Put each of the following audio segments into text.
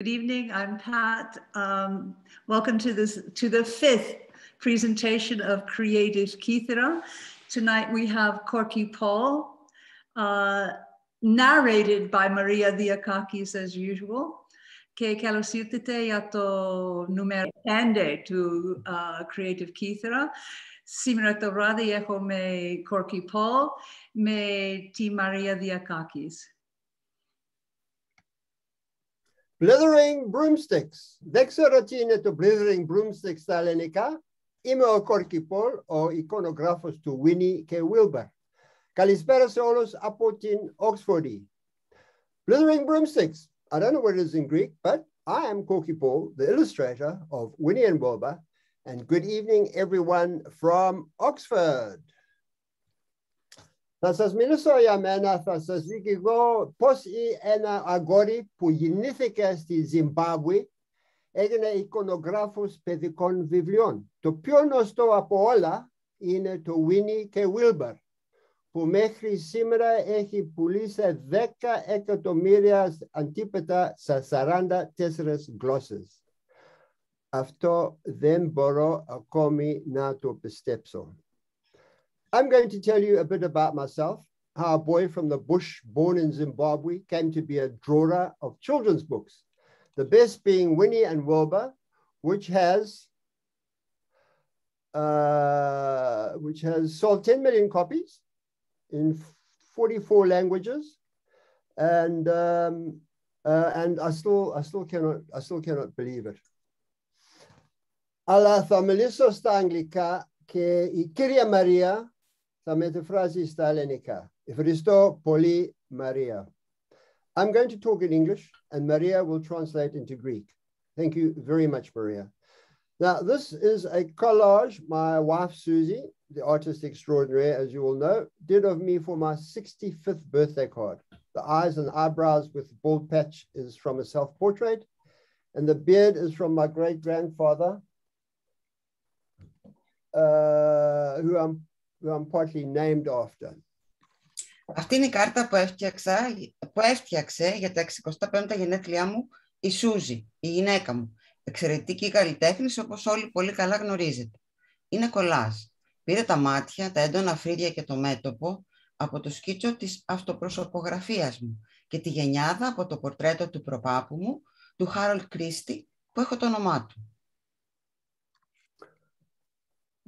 Good evening, I'm Pat. Welcome to the fifth presentation of Creative Κύθηρα. Tonight we have Korky Paul, narrated by Maria Diakakis as usual. Και καλώς ήρθατε για το νούμερο 5 του Creative Κύθηρα. Σήμερα το βράδυ έχουμε Korky Paul με τη Maria Diakakis. Blithering Broomsticks. Δεν ξέρω τι είναι το Blithering Broomsticks στα ελληνικά. Είμαι ο Korky Paul, ο εικονογράφος του Winnie και Wilbur. Καλησπέρα σε όλους από την Oxford. Blithering Broomsticks. I don't know what it is in Greek, but I am Korky Paul, the illustrator of Winnie and Wilbur. And good evening, everyone from Oxford. Θα σας μιλήσω για μένα, θα σας δείξω πώς ένα αγόρι που γεννήθηκε στη Ζιμπάμπουε έγινε εικονογράφος παιδικών βιβλίων. Το πιο γνωστό από όλα είναι το Winnie και Wilbur, που μέχρι σήμερα έχει πουλήσει 10 εκατομμύρια αντίπετα σε 44 γλώσσες. Αυτό δεν μπορώ ακόμη να το πιστέψω. I'm going to tell you a bit about myself, how a boy from the bush born in Zimbabwe came to be a drawer of children's books, the best being Winnie and Wilbur, which has sold 10 million copies in 44 languages, and I still cannot believe it. Αλλά θα μιλήσω στα αγγλικά και η κυρία Μαρία θα μεταφράσει στα ελληνικά. Ευχαριστώ πολύ, Μαρία. I'm going to talk in English and Maria will translate into Greek. Thank you very much, Maria. Now, this is a collage my wife, Susie, the artist extraordinary, as you all know, did of me for my 65th birthday card. The eyes and eyebrows with the bald patch is from a self-portrait, and the beard is from my great-grandfather, who I'm partly named after. Αυτή είναι η κάρτα που έφτιαξε για τα 65 γενέθλιά μου η Σούζη, η γυναίκα μου. Εξαιρετική καλλιτέχνης, όπως όλοι πολύ καλά γνωρίζετε. Είναι κολάζ. Πήρε τα μάτια, τα έντονα φρύδια και το μέτωπο από το σκίτσο της αυτοπροσωπογραφίας μου και τη γενιάδα από το πορτρέτο του προπάπου μου, του Harold Christie, που έχω το όνομά του.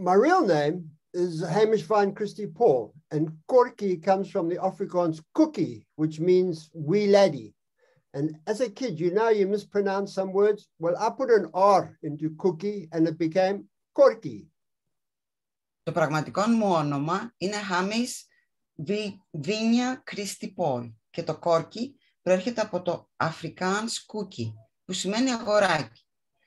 My real name is Hamish Vine Christie Paul, and Korky comes from the Afrikaans cookie, which means wee laddie. And as a kid, you mispronounce some words. Well, I put an R into cookie and it became Korky. Το πραγματικό μου όνομα είναι Hamish Vine Christie Paul και το Korky προέρχεται από το Afrikaans cookie, που σημαίνει αγοράκι.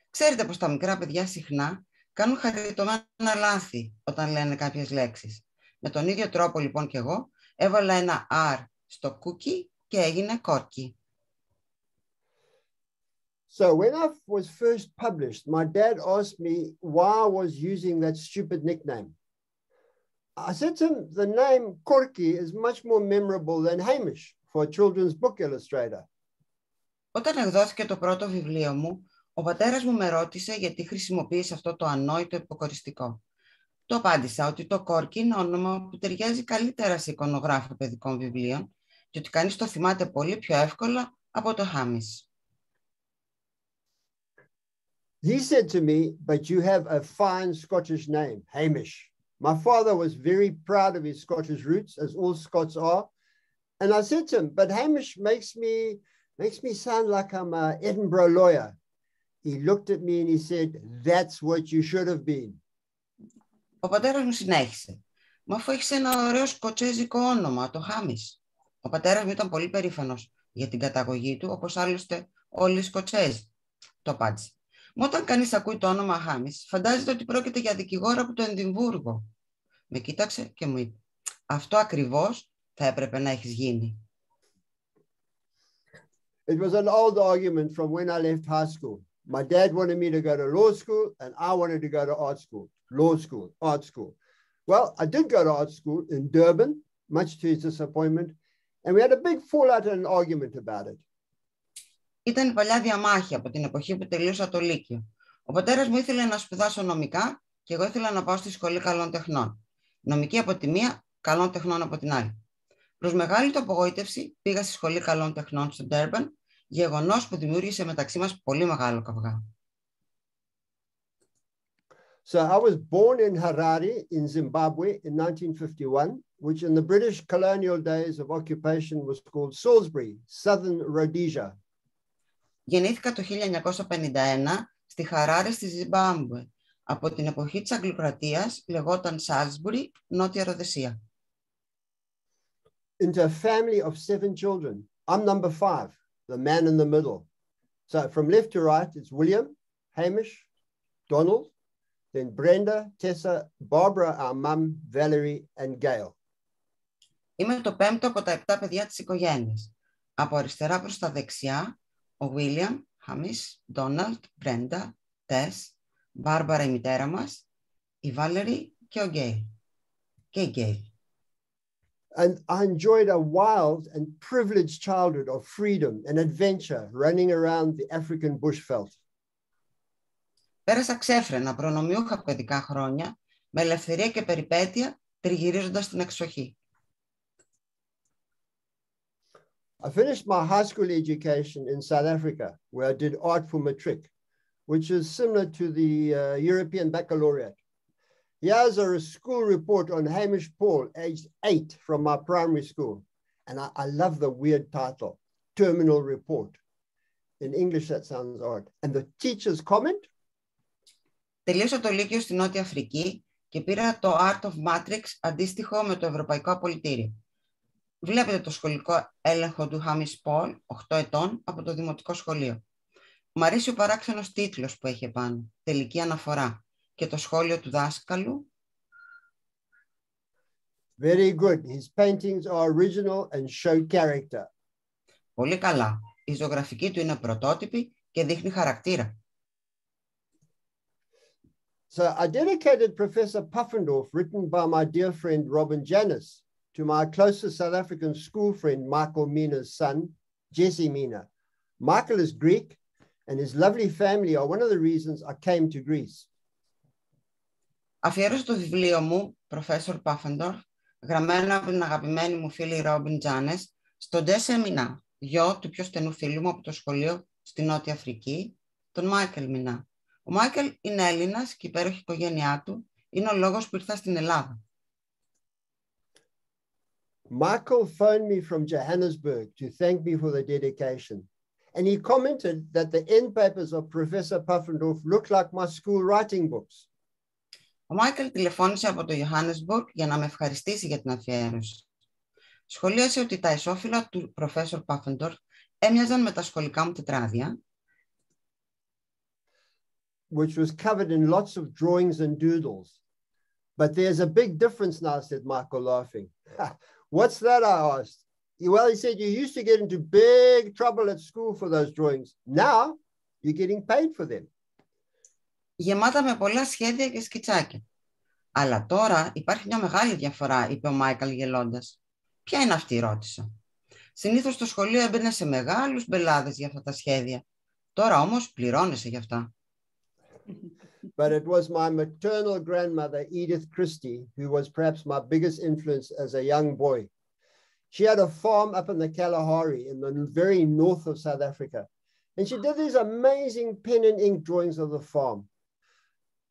Ξέρετε πως τα μικρά παιδιά συχνά κάνουν χαριτωμένα λάθη όταν λένε κάποιες λέξεις. Με τον ίδιο τρόπο λοιπόν και εγώ έβαλα ένα R στο cookie και έγινε Korky. So when I was first published, my dad asked me why I was using that stupid nickname. I said to him, the name Korky is much more memorable than Hamish for a children's book illustrator. Όταν εκδόθηκε το πρώτο βιβλίο μου, ο πατέρας μου με ρώτησε γιατί χρησιμοποίησε αυτό το ανόητο υποκοριστικό. Του απάντησα ότι το Korky είναι όνομα που ταιριάζει καλύτερα σε εικονογράφο παιδικών βιβλίων και ότι κανείς το θυμάται πολύ πιο εύκολα από το Hamish. He said to me, but you have a fine Scottish name, Hamish. My father was very proud of his Scottish roots, as all Scots are. And I said to him, but Hamish makes me sound like I'm an Edinburgh lawyer. He looked at me and he said, that's what you should have been. Ο πατέρας μου συνέχισε. Μα αφού έχεις ένα ωραίο σκοτσέζικο όνομα, το Hamish. Ο πατέρας μου ήταν πολύ περήφανος για την καταγωγή του, όπως άλλωστε όλοι οι Σκοτσέζοι. Το απάντησε. Μα όταν κανείς ακούει το όνομα Hamish, φαντάζεται ότι πρόκειται για δικηγόρο από το Εδιμβούργο. Με κοίταξε και μου είπε, αυτό ακριβώς θα έπρεπε να έχεις γίνει. It was an old argument from when I left high school. My dad wanted me to go to law school and I wanted to go to art school. Law school, art school. Well, I did go to art school in Durban, much to his disappointment, and we had a big fallout and an argument about it. Ήταν η παλιά διαμάχη από την εποχή που τελείωσα το Λύκειο. Ο πατέρας μου ήθελε να σπουδάσω νομικά και εγώ ήθελα να πάω στη Σχολή Καλών Τεχνών. Νομική από τη μία, Καλών Τεχνών από την άλλη. Προς μεγάλη του απογοήτευση, πήγα στη Σχολή Καλών Τεχνών στο Durban, γεγονός που δημιούργησε μεταξύ μας πολύ μεγάλο καυγά. So I was born in Harare in Zimbabwe in 1951, which in the British colonial days of occupation was called Salisbury, Southern Rhodesia. Γεννήθηκα το 1951 στη Χαράρε στη Zimbabwe. Από την εποχή της Αγγλοκρατίας λεγόταν Salisbury, Νότια Ροδεσία. Into a family of 7 children. I'm number 5, the man in the middle. So from left to right, it's William, Hamish, Donald, then Brenda, Tessa, Barbara, our mum, Valerie, and Gail. Είμαι το 5ο από τα 7 παιδιά της οικογένειας. Από αριστερά προς τα δεξιά, ο William, Hamish, Donald, Brenda, Tess, Barbara η μητέρα μας, η Valerie και ο Gail. Και η Gail. And I enjoyed a wild and privileged childhood of freedom and adventure running around the African bushveld. Πέρασα ξέφρενα, προνομιούχα παιδικά χρόνια, με ελευθερία και περιπέτεια, τριγυρίζοντας στην εξοχή. I finished my high school education in South Africa, where I did art for matric, which is similar to the European baccalaureate. Here's a school report on Hamish Paul, aged 8, from my primary school. And I love the weird title, Terminal Report. In English, that sounds odd. And the teacher's comment? Τελείωσα το Λύκειο στη Νότια Αφρική και πήρα το Art of Matrix αντίστοιχο με το Ευρωπαϊκό Απολυτήριο. Βλέπετε το σχολικό έλεγχο του Hamish Paul, 8 ετών, από το Δημοτικό Σχολείο. Μου αρέσει ο παράξενος τίτλος που έχει επάνω, τελική αναφορά, και το σχόλιο του δάσκαλου. Very good. His paintings are original and show character. Πολύ καλά. Η ζωγραφική του είναι πρωτότυπη και δείχνει χαρακτήρα. So I dedicated Professor Puffendorf, written by my dear friend Robin Janis, to my closest South African school friend Michael Mina's son, Jesse Mina. Michael is Greek, and his lovely family are one of the reasons I came to Greece. Αφιέρωσα το βιβλίο μου, Professor Puffendorf, γραμμένο από την αγαπημένη μου φίλη Robin Janis, στον Jesse Mina, γιο του πιο στενού φίλου μου από το σχολείο στη Νότια Αφρική, τον Michael Mina. Ο Michael είναι Έλληνας και η υπέροχη οικογένειά του είναι ο λόγος που ήρθα στην Ελλάδα. Michael phoned me from Johannesburg to thank me for the dedication. And he commented that the end papers of Professor Puffendorf look like my school writing books. Ο Michael τηλεφώνησε από το Johannesburg για να με ευχαριστήσει για την αφιέρωση. Σχολίασε ότι τα ισόφυλλα του Professor Puffendorf έμοιαζαν με τα σχολικά μου τετράδια, which was covered in lots of drawings and doodles. But there's a big difference now, said Michael, laughing. What's that, I asked. Well, he said, you used to get into big trouble at school for those drawings. Now, you're getting paid for them. Γεμάτα με πολλά σχέδια και σκιτσάκια. Αλλά τώρα υπάρχει μια μεγάλη διαφορά, είπε ο Μάικαλ γελώντας. Ποια είναι αυτή, ρώτησα. Συνήθως στο σχολείο έμπαινε σε μεγάλους μπελάδες για αυτά τα σχέδια. Τώρα όμως πληρώνεσαι για αυτά. But it was my maternal grandmother, Edith Christie, who was perhaps my biggest influence as a young boy. She had a farm up in the Kalahari in the very north of South Africa. And she did these amazing pen and ink drawings of the farm.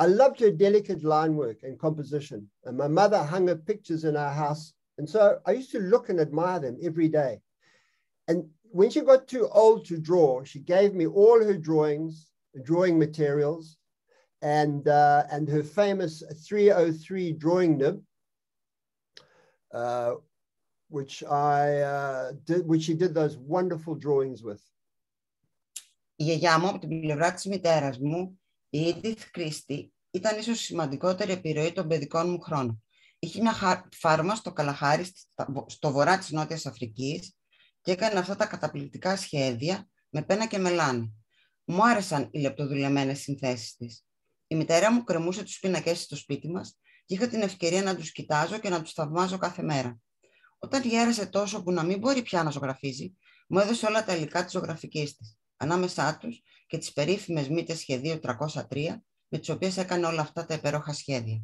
I loved her delicate line work and composition. And my mother hung her pictures in our house. And so I used to look and admire them every day. And when she got too old to draw, she gave me all her drawings, drawing materials, and her famous 303 drawing nib, which she did those wonderful drawings with. Η γιαγιά μου από την πλευρά της μητέρας μου, η Edith Christie, ήταν ίσως η σημαντικότερη επιρροή των παιδικών μου χρόνων. Είχε μια φάρμα στο Καλαχάρι, στο βορρά της Νότιας Αφρικής, και έκανε αυτά τα καταπληκτικά σχέδια με πένα και μελάνι. Μου άρεσαν οι λεπτοδουλεμένες συνθέσεις της. Η μητέρα μου κρεμούσε τους πίνακες στο σπίτι μας και είχα την ευκαιρία να τους κοιτάζω και να τους θαυμάζω κάθε μέρα. Όταν γέρασε τόσο που να μην μπορεί πια να ζωγραφίζει, μου έδωσε όλα τα υλικά της ζωγραφικής της. ανάμεσά τους και τις περίφημες μύτες σχεδίου 303, με τις οποίες έκανε όλα αυτά τα υπέροχα σχέδια.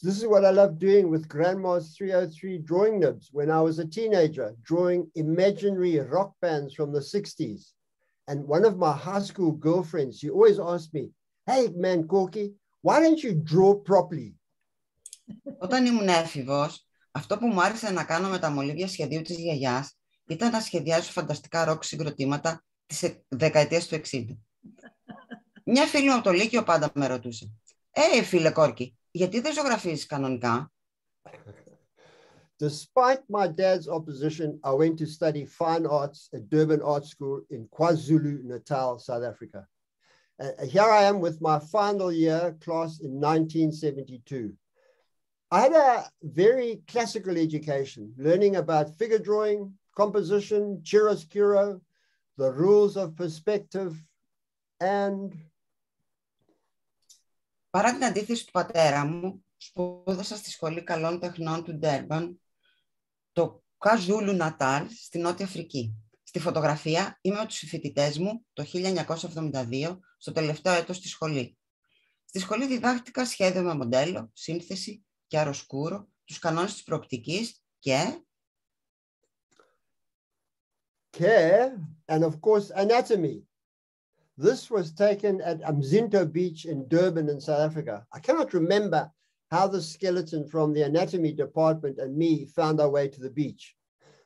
This is what I loved doing with Grandma's 303 drawing nibs when I was a teenager, drawing imaginary rock bands from the 60s. And one of my high school girlfriends, she always asked me, "Hey man, Korky, why don't you draw properly?" Όταν ήμουν έφηβος, αυτό που μου άρεσε να κάνω με τα μολύβια σχεδίου της γιαγιάς ήταν να σχεδιάσω φανταστικά ροκ συγκροτήματα της δεκαετίας του 60. Μια φίλη μου από το Λύκειο πάντα με ρωτούσε, φίλε Κόρκι, γιατί δεν ζωγραφίζεις κανονικά? Despite my dad's opposition, I went to study fine arts at Durban Art School in KwaZulu-Natal, South Africa. Here I am with my final year class in 1972. I had a very classical education, learning about figure drawing, composition, chiaroscuro, the rules of perspective, and... Παρά την αντίθεση του πατέρα μου, σπούδασα στη Σχολή Καλών Τεχνών του Durban, το KwaZulu-Natal, στη Νότια Αφρική. Στη φωτογραφία είμαι με τους συμφοιτητές μου το 1972, στο τελευταίο έτος στη σχολή. Στη σχολή διδάχτηκα σχέδιο με μοντέλο, σύνθεση, chiaroscuro, τους κανόνες της προοπτικής και and of course anatomy. This was taken at Mzinto Beach in Durban in South Africa. I cannot remember how the skeleton from the anatomy department and me found our way to the beach.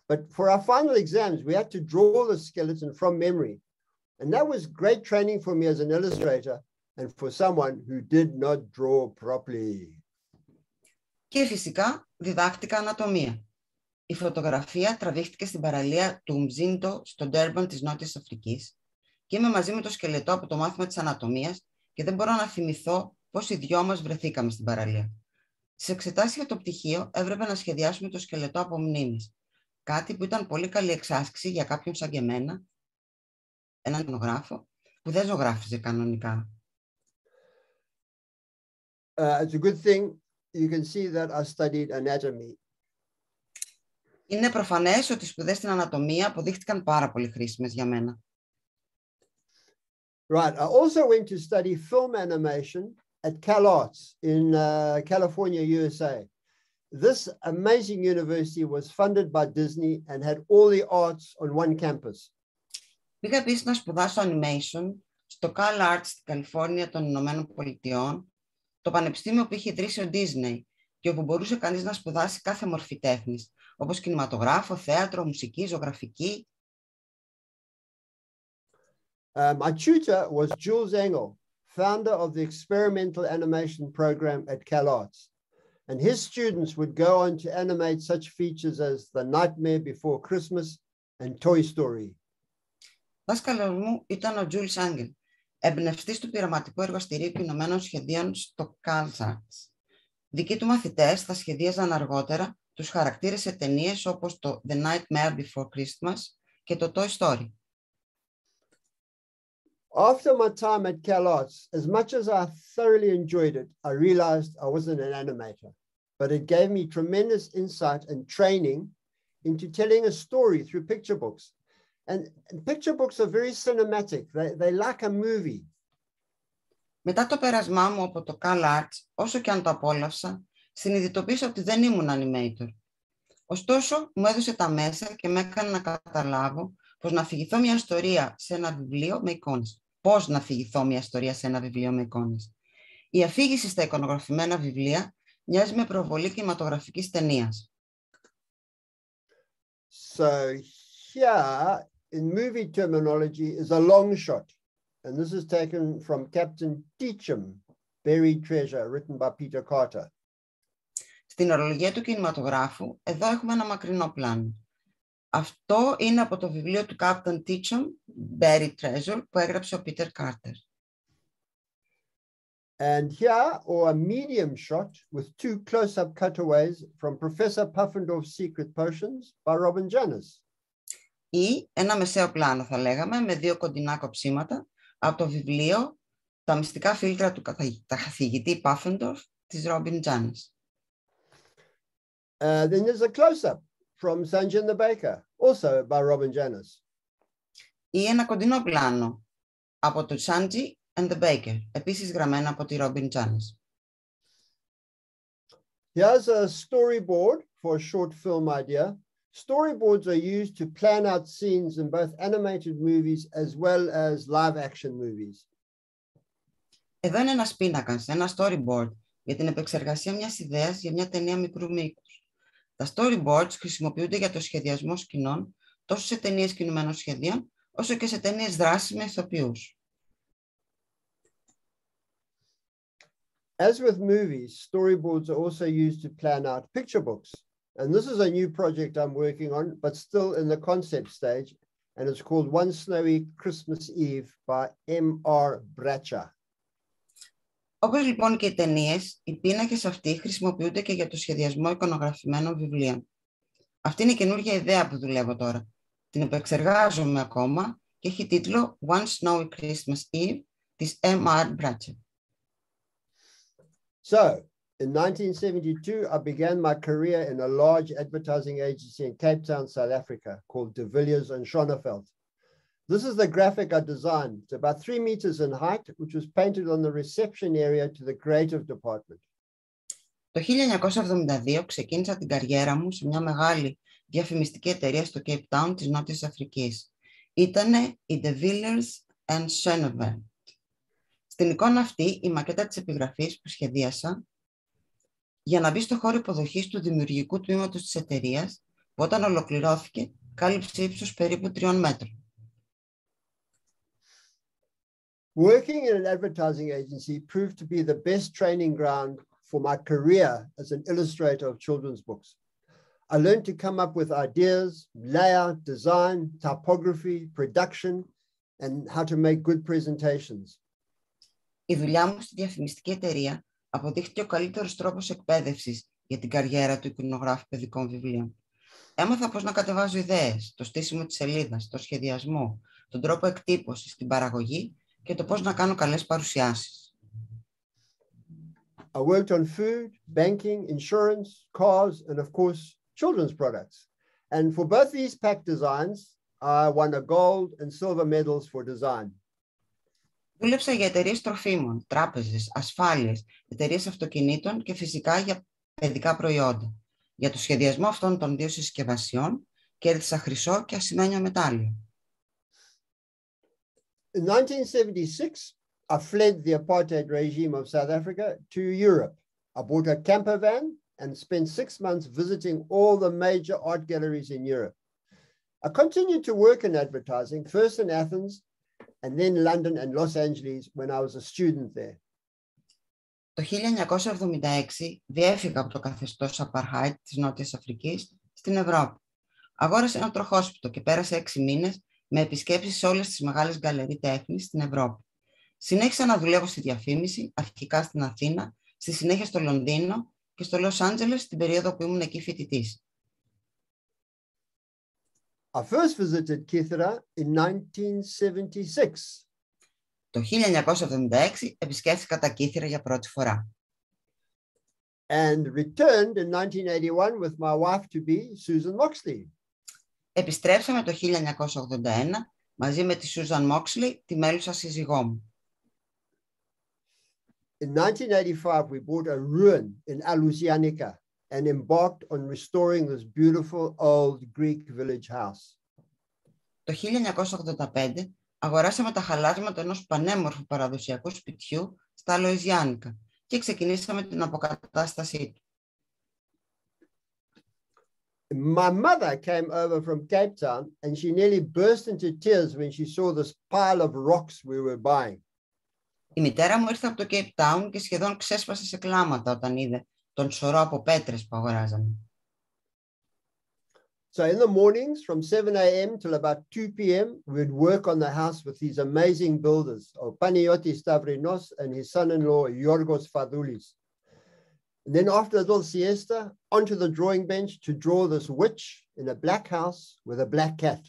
But for our final exams, we had to draw the skeleton from memory. And that was great training for me as an illustrator and for someone who did not draw properly. Και φυσικά διδάχτηκα ανατομία. Η φωτογραφία τραβήχτηκε στην παραλία του Mzinto στο Durban της Νότιας Αφρικής και είμαι μαζί με το σκελετό από το μάθημα της ανατομίας και δεν μπορώ να θυμηθώ πώς οι δυο μας βρεθήκαμε στην παραλία. Στις εξετάσεις για το πτυχίο έπρεπε να σχεδιάσουμε το σκελετό από μνήμης. Κάτι που ήταν πολύ καλή εξάσκηση για κάποιον σαν και εμένα, έναν εικονογράφο, που δεν ζωγράφιζε κανονικά. It's a good thing you can see that I studied anatomy. Είναι προφανές ότι οι σπουδές στην ανατομία αποδείχτηκαν πάρα πολύ χρήσιμες για μένα. Right. I also went to study film animation at CalArts in California, USA. This amazing university was funded by Disney and had all the arts on one campus. Πήγα επίσης να σπουδάσω animation στο CalArts στην Καλιφόρνια των Ηνωμένων Πολιτειών, το πανεπιστήμιο που είχε ιδρύσει ο Disney και όπου μπορούσε κανείς να σπουδάσει κάθε μορφή τέχνης, όπως κινηματογράφο, θέατρο, μουσική, ζωγραφική. My tutor was Jules Engel, founder of the experimental animation program at CalArts. And his students would go on to animate such features as The Nightmare Before Christmas and Toy Story. Δάσκαλος μου ήταν ο Jules Engel, εμπνευστής του πειραματικού εργαστηρίου Ηνωμένων Σχεδίων στο CalArts. Δικοί του μαθητές θα σχεδίαζαν αργότερα τους χαρακτήρες σε ταινίες όπως το The Nightmare Before Christmas και το Toy Story. After my time at CalArts, as much as I thoroughly enjoyed it, I realized I wasn't an animator, but it gave me tremendous insight and training into telling a story through picture books. And picture books are very cinematic. They like a movie. Μετά το πέρασμά μου από το CalArts, όσο και αν το απόλαυσα, συνειδητοποίησα ότι δεν ήμουν animator. Ωστόσο, μου έδωσε τα μέσα και με έκανε να καταλάβω πώς να αφηγηθώ μια ιστορία σε ένα βιβλίο με εικόνες. Πώς να αφηγηθώ μια ιστορία σε ένα βιβλίο με εικόνες. Η αφήγηση στα εικονογραφημένα βιβλία μοιάζει με προβολή κινηματογραφικής ταινίας. So here, in movie terminology, is a long shot. And this is taken from Captain Teacham, Buried Treasure, written by Peter Carter. Στην ορολογία του κινηματογράφου, εδώ έχουμε ένα μακρινό πλάνο. Αυτό είναι από το βιβλίο του Captain Teacham, Buried Treasure, που έγραψε ο Peter Carter. And here, or a medium shot with two close-up cutaways from Professor Puffendorf's Secret Potions by Robin Janis. Ή ένα μεσαίο πλάνο, θα λέγαμε, με δύο κοντινά κοψίματα από το βιβλίο «Τα μυστικά φίλτρα του καθηγητή Puffendorf» της Robin Janis. Then there's a close-up from Sanjay the Baker, also by Robin Janis. ή ένα κοντινό πλάνο από το Sanji and the Baker, επίσης γραμμένο από τη Robin Janis. Here's a storyboard for a short film idea. Storyboards are used to plan out scenes in both animated movies as well as live action movies. Εδώ είναι ένας πίνακας, ένα storyboard για την επεξεργασία μιας ιδέας για μια ταινία μικρού μήκους. Τα storyboards χρησιμοποιούνται για το σχεδιασμό σκηνών τόσο σε ταινίες κινουμένων σχεδίων, όσο και σε ταινίες δράσης με ηθοποιούς. As with movies, storyboards are also used to plan out picture books. And this is a new project I'm working on, but still in the concept stage. And it's called One Snowy Christmas Eve by M.R. Bradshaw. Όπως λοιπόν και οι ταινίες, οι πίνακες αυτοί χρησιμοποιούνται και για το σχεδιασμό εικονογραφημένων βιβλίων. Αυτή είναι η καινούργια ιδέα που δουλεύω τώρα. Την επεξεργάζομαι ακόμα και έχει τίτλο One Snowy Christmas Eve της M.R. Bradshaw. So, in 1972, I began my career in a large advertising agency in Cape Town, South Africa, called De Villiers and Schoneveld. This is the graphic I designed. It's about 3 meters in height, which was painted on the reception area to the creative department. Το 1972 ξεκίνησα την καριέρα μου σε μια μεγάλη διαφημιστική εταιρεία στο Cape Town της Νότιας Αφρικής. Ήτανε η De Villiers and Schoneveld. Στην εικόνα αυτή, η μακέτα της επιγραφής που σχεδίασα για να μπει στο χώρο υποδοχής του δημιουργικού τμήματος της εταιρείας, που όταν ολοκληρώθηκε, κάλυψε ύψος περίπου 3 μέτρων. Working in an advertising agency proved to be the best training ground for my career as an illustrator of children's books. I learned to come up with ideas, layout, design, typography, production, and how to make good presentations. Η δουλειά μου στη διαφημιστική εταιρεία αποδείχθηκε ο καλύτερος τρόπος εκπαίδευσης για την καριέρα του εικονογράφου παιδικών βιβλίων. Έμαθα πώς να κατεβάζω ιδέες, το στήσιμο της σελίδας, το σχεδιασμό, τον τρόπο εκτύπωσης, την παραγωγή και το πώς να κάνω καλές παρουσιάσεις. I worked on food, banking, insurance, cars, and of course, children's products. And for both these pack designs, I won a gold and silver medals for design. Δούλεψα για εταιρείες τροφίμων, τράπεζες, ασφάλειες, εταιρείες αυτοκινήτων και φυσικά για παιδικά προϊόντα. Για το σχεδιασμό αυτών των 2 συσκευασιών κέρδισα χρυσό και ασημένιο μετάλλιο. In 1976, I fled the apartheid regime of South Africa to Europe. I bought a camper van and spent 6 months visiting all the major art galleries in Europe. I continued to work in advertising, first in Athens, and then London and Los Angeles when I was a student there. Το 1976 διέφυγα από το καθεστώς Apartheid της Νότιας Αφρικής στην Ευρώπη. Αγόρασα ένα τροχόσπιτο και πέρασα 6 μήνες με επισκέψεις σε όλες τις μεγάλες γκαλερί τέχνης στην Ευρώπη. Συνέχισα να δουλεύω στη διαφήμιση, αρχικά στην Αθήνα, στη συνέχεια στο Λονδίνο και στο Λος Άντζελες στην περίοδο που ήμουν εκεί φοιτητής. I first visited Κύθηρα in 1976. Το 1976 επισκέφθηκα τα Κύθηρα για πρώτη φορά. And returned in 1981 with my wife-to-be, Susan Moxley. Επιστρέψαμε το 1981 μαζί με τη Susan Moxley, τη μέλουσα σύζυγό μου. In 1985, we bought a ruin in Alusianica and embarked on restoring this beautiful old Greek village house. Το 1985 αγοράσαμε τα χαλάσματα ενός πανέμορφου παραδοσιακού σπιτιού στα Αλουζιάνικα και ξεκινήσαμε την αποκατάστασή του. My mother came over from Cape Town and she nearly burst into tears when she saw this pile of rocks we were buying. Η μητέρα μου ήρθε από το Cape Town και σχεδόν ξέσπασε σε κλάματα όταν είδε τον σωρό από πέτρες που αγοράζαμε. So in the mornings from 7 a.m. till about 2 p.m. we'd work on the house with these amazing builders, Panayiotis Stavrinos and his son-in-law Yorgos Fadoulis. And then after a little siesta, onto the drawing bench to draw this witch in a black house with a black cat.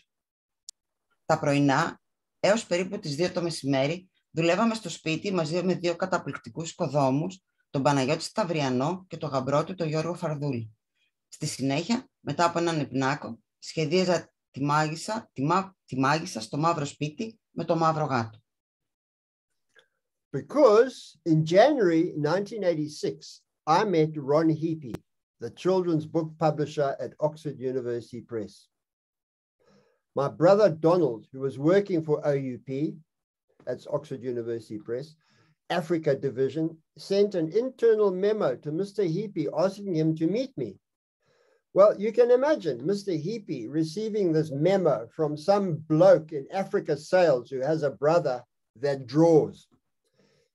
Τα πρωινά, έως περίπου τις 2 το μεσημέρι, δουλεύαμε στο σπίτι μαζί με 2 καταπληκτικούς οικοδόμους, τον Παναγιώτη Σταυριανό και τον γαμπρό του, τον Γιώργο Φαρδούλη. Στη συνέχεια, μετά από έναν υπνάκο, σχεδίαζα τη μάγισσα στο μαύρο σπίτι με το μαύρο γάτο. Because in January 1986, I met Ron Heapy, the children's book publisher at Oxford University Press. My brother Donald, who was working for OUP, that's Oxford University Press, Africa Division, sent an internal memo to Mr. Heapy asking him to meet me. Well, you can imagine Mr. Heapy receiving this memo from some bloke in Africa sales who has a brother that draws.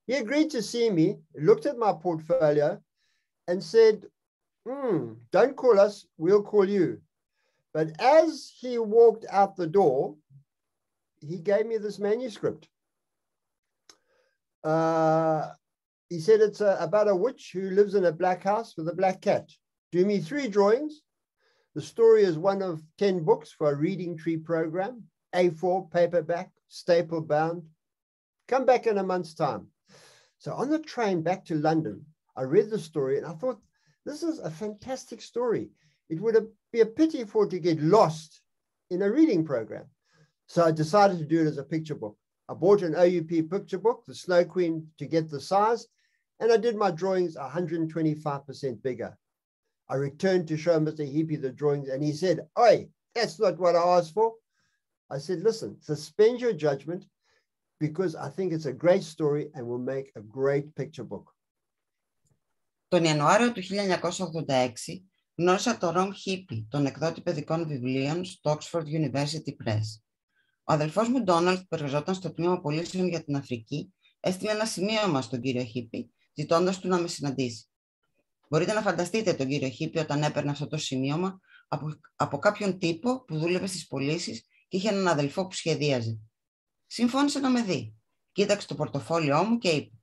He agreed to see me, looked at my portfolio and said, don't call us, we'll call you. But as he walked out the door, he gave me this manuscript. He said it's about a witch who lives in a black house with a black cat. Do me 3 drawings. The story is one of 10 books for a reading tree program, A4, paperback, staple bound. Come back in a month's time. So on the train back to London, I read the story and I thought, this is a fantastic story. It would be a pity for it to get lost in a reading program. So I decided to do it as a picture book. I bought an OUP picture book, the Snow Queen, to get the size, and I did my drawings 125% bigger. I returned to show Mr. Heapy the drawings, and he said, "Oi, that's not what I asked for." I said, "Listen, suspend your judgment, because I think it's a great story and will make a great picture book." Τον Ιανουάριο του 1986 γνώρισα τον Ron Heapy, τον εκδότη παιδικών βιβλίων στο Oxford University Press. Ο αδελφός μου Ντόναλντ, που εργαζόταν στο τμήμα πωλήσεων για την Αφρική, έστειλε ένα σημείωμα στον κύριο Heapy, ζητώντας του να με συναντήσει. Μπορείτε να φανταστείτε τον κύριο Heapy όταν έπαιρνε αυτό το σημείωμα από κάποιον τύπο που δούλευε στις πωλήσεις και είχε έναν αδελφό που σχεδίαζε. Συμφώνησε να με δει. Κοίταξε το πορτοφόλιό μου και είπε: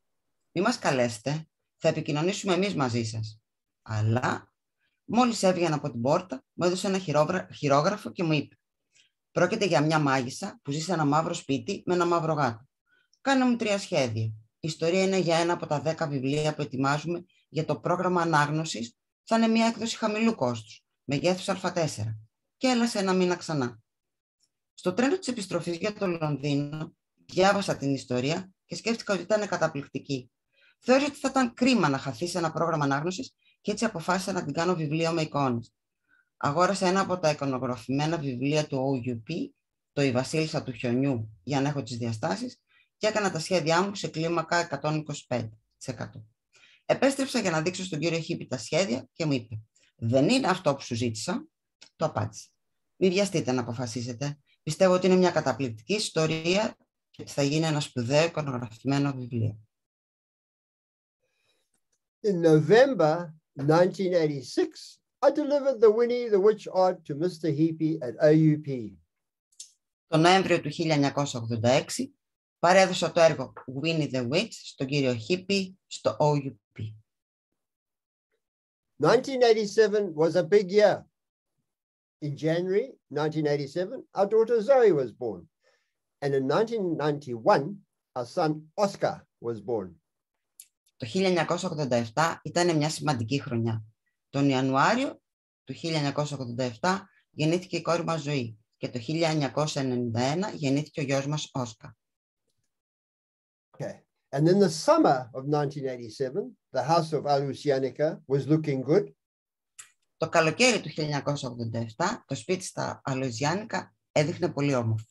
«Μη μας καλέσετε, θα επικοινωνήσουμε εμείς μαζί σας». Αλλά μόλις έβγαινα από την πόρτα, μου έδωσε ένα χειρόγραφο και μου είπε: «Πρόκειται για μια μάγισσα που ζει σε ένα μαύρο σπίτι με ένα μαύρο γάτο. Κάνε μου 3 σχέδια. Η ιστορία είναι για ένα από τα 10 βιβλία που ετοιμάζουμε για το πρόγραμμα ανάγνωσης. Θα είναι μια έκδοση χαμηλού κόστους, μεγέθους Α4. Και έλα σε 1 μήνα ξανά». Στο τρένο της επιστροφής για το Λονδίνο, διάβασα την ιστορία και σκέφτηκα ότι ήταν καταπληκτική. Θεώρησα ότι θα ήταν κρίμα να χαθεί σε ένα πρόγραμμα ανάγνωσης και έτσι αποφάσισα να την κάνω βιβλίο με εικόνες. Αγόρασα ένα από τα εικονογραφημένα βιβλία του OUP, το «Η Βασίλισσα του Χιονιού», για να έχω τις διαστάσεις, και έκανα τα σχέδιά μου σε κλίμακα 125%. Επέστρεψα για να δείξω στον κύριο Heapy τα σχέδια και μου είπε: «Δεν είναι αυτό που σου ζήτησα». Το απάντησε. «Μην βιαστείτε να αποφασίσετε. Πιστεύω ότι είναι μια καταπληκτική ιστορία και ότι θα γίνει ένα σπουδαίο εικονογραφημένο βιβλίο». In November 1986, I delivered the Winnie the Witch art to Mr. Heapy at OUP. Το Νοέμβριο του 1986 παρέδωσα το έργο Winnie the Witch στον κύριο Heapy στο OUP. 1987 was a big year. In January 1987, our daughter Zoe was born. And in 1991, our son Oscar was born. Το 1987 ήταν μια σημαντική χρονιά. Τον Ιανουάριο του 1987 γεννήθηκε η κόρη μας Ζωή και το 1991 γεννήθηκε ο γιος μας Όσκα. Okay. And in the summer of 1987, the house of Alusianica was looking good. Το καλοκαίρι του 1987, το σπίτι στα Αλουζιάνικα έδειχνε πολύ όμορφο.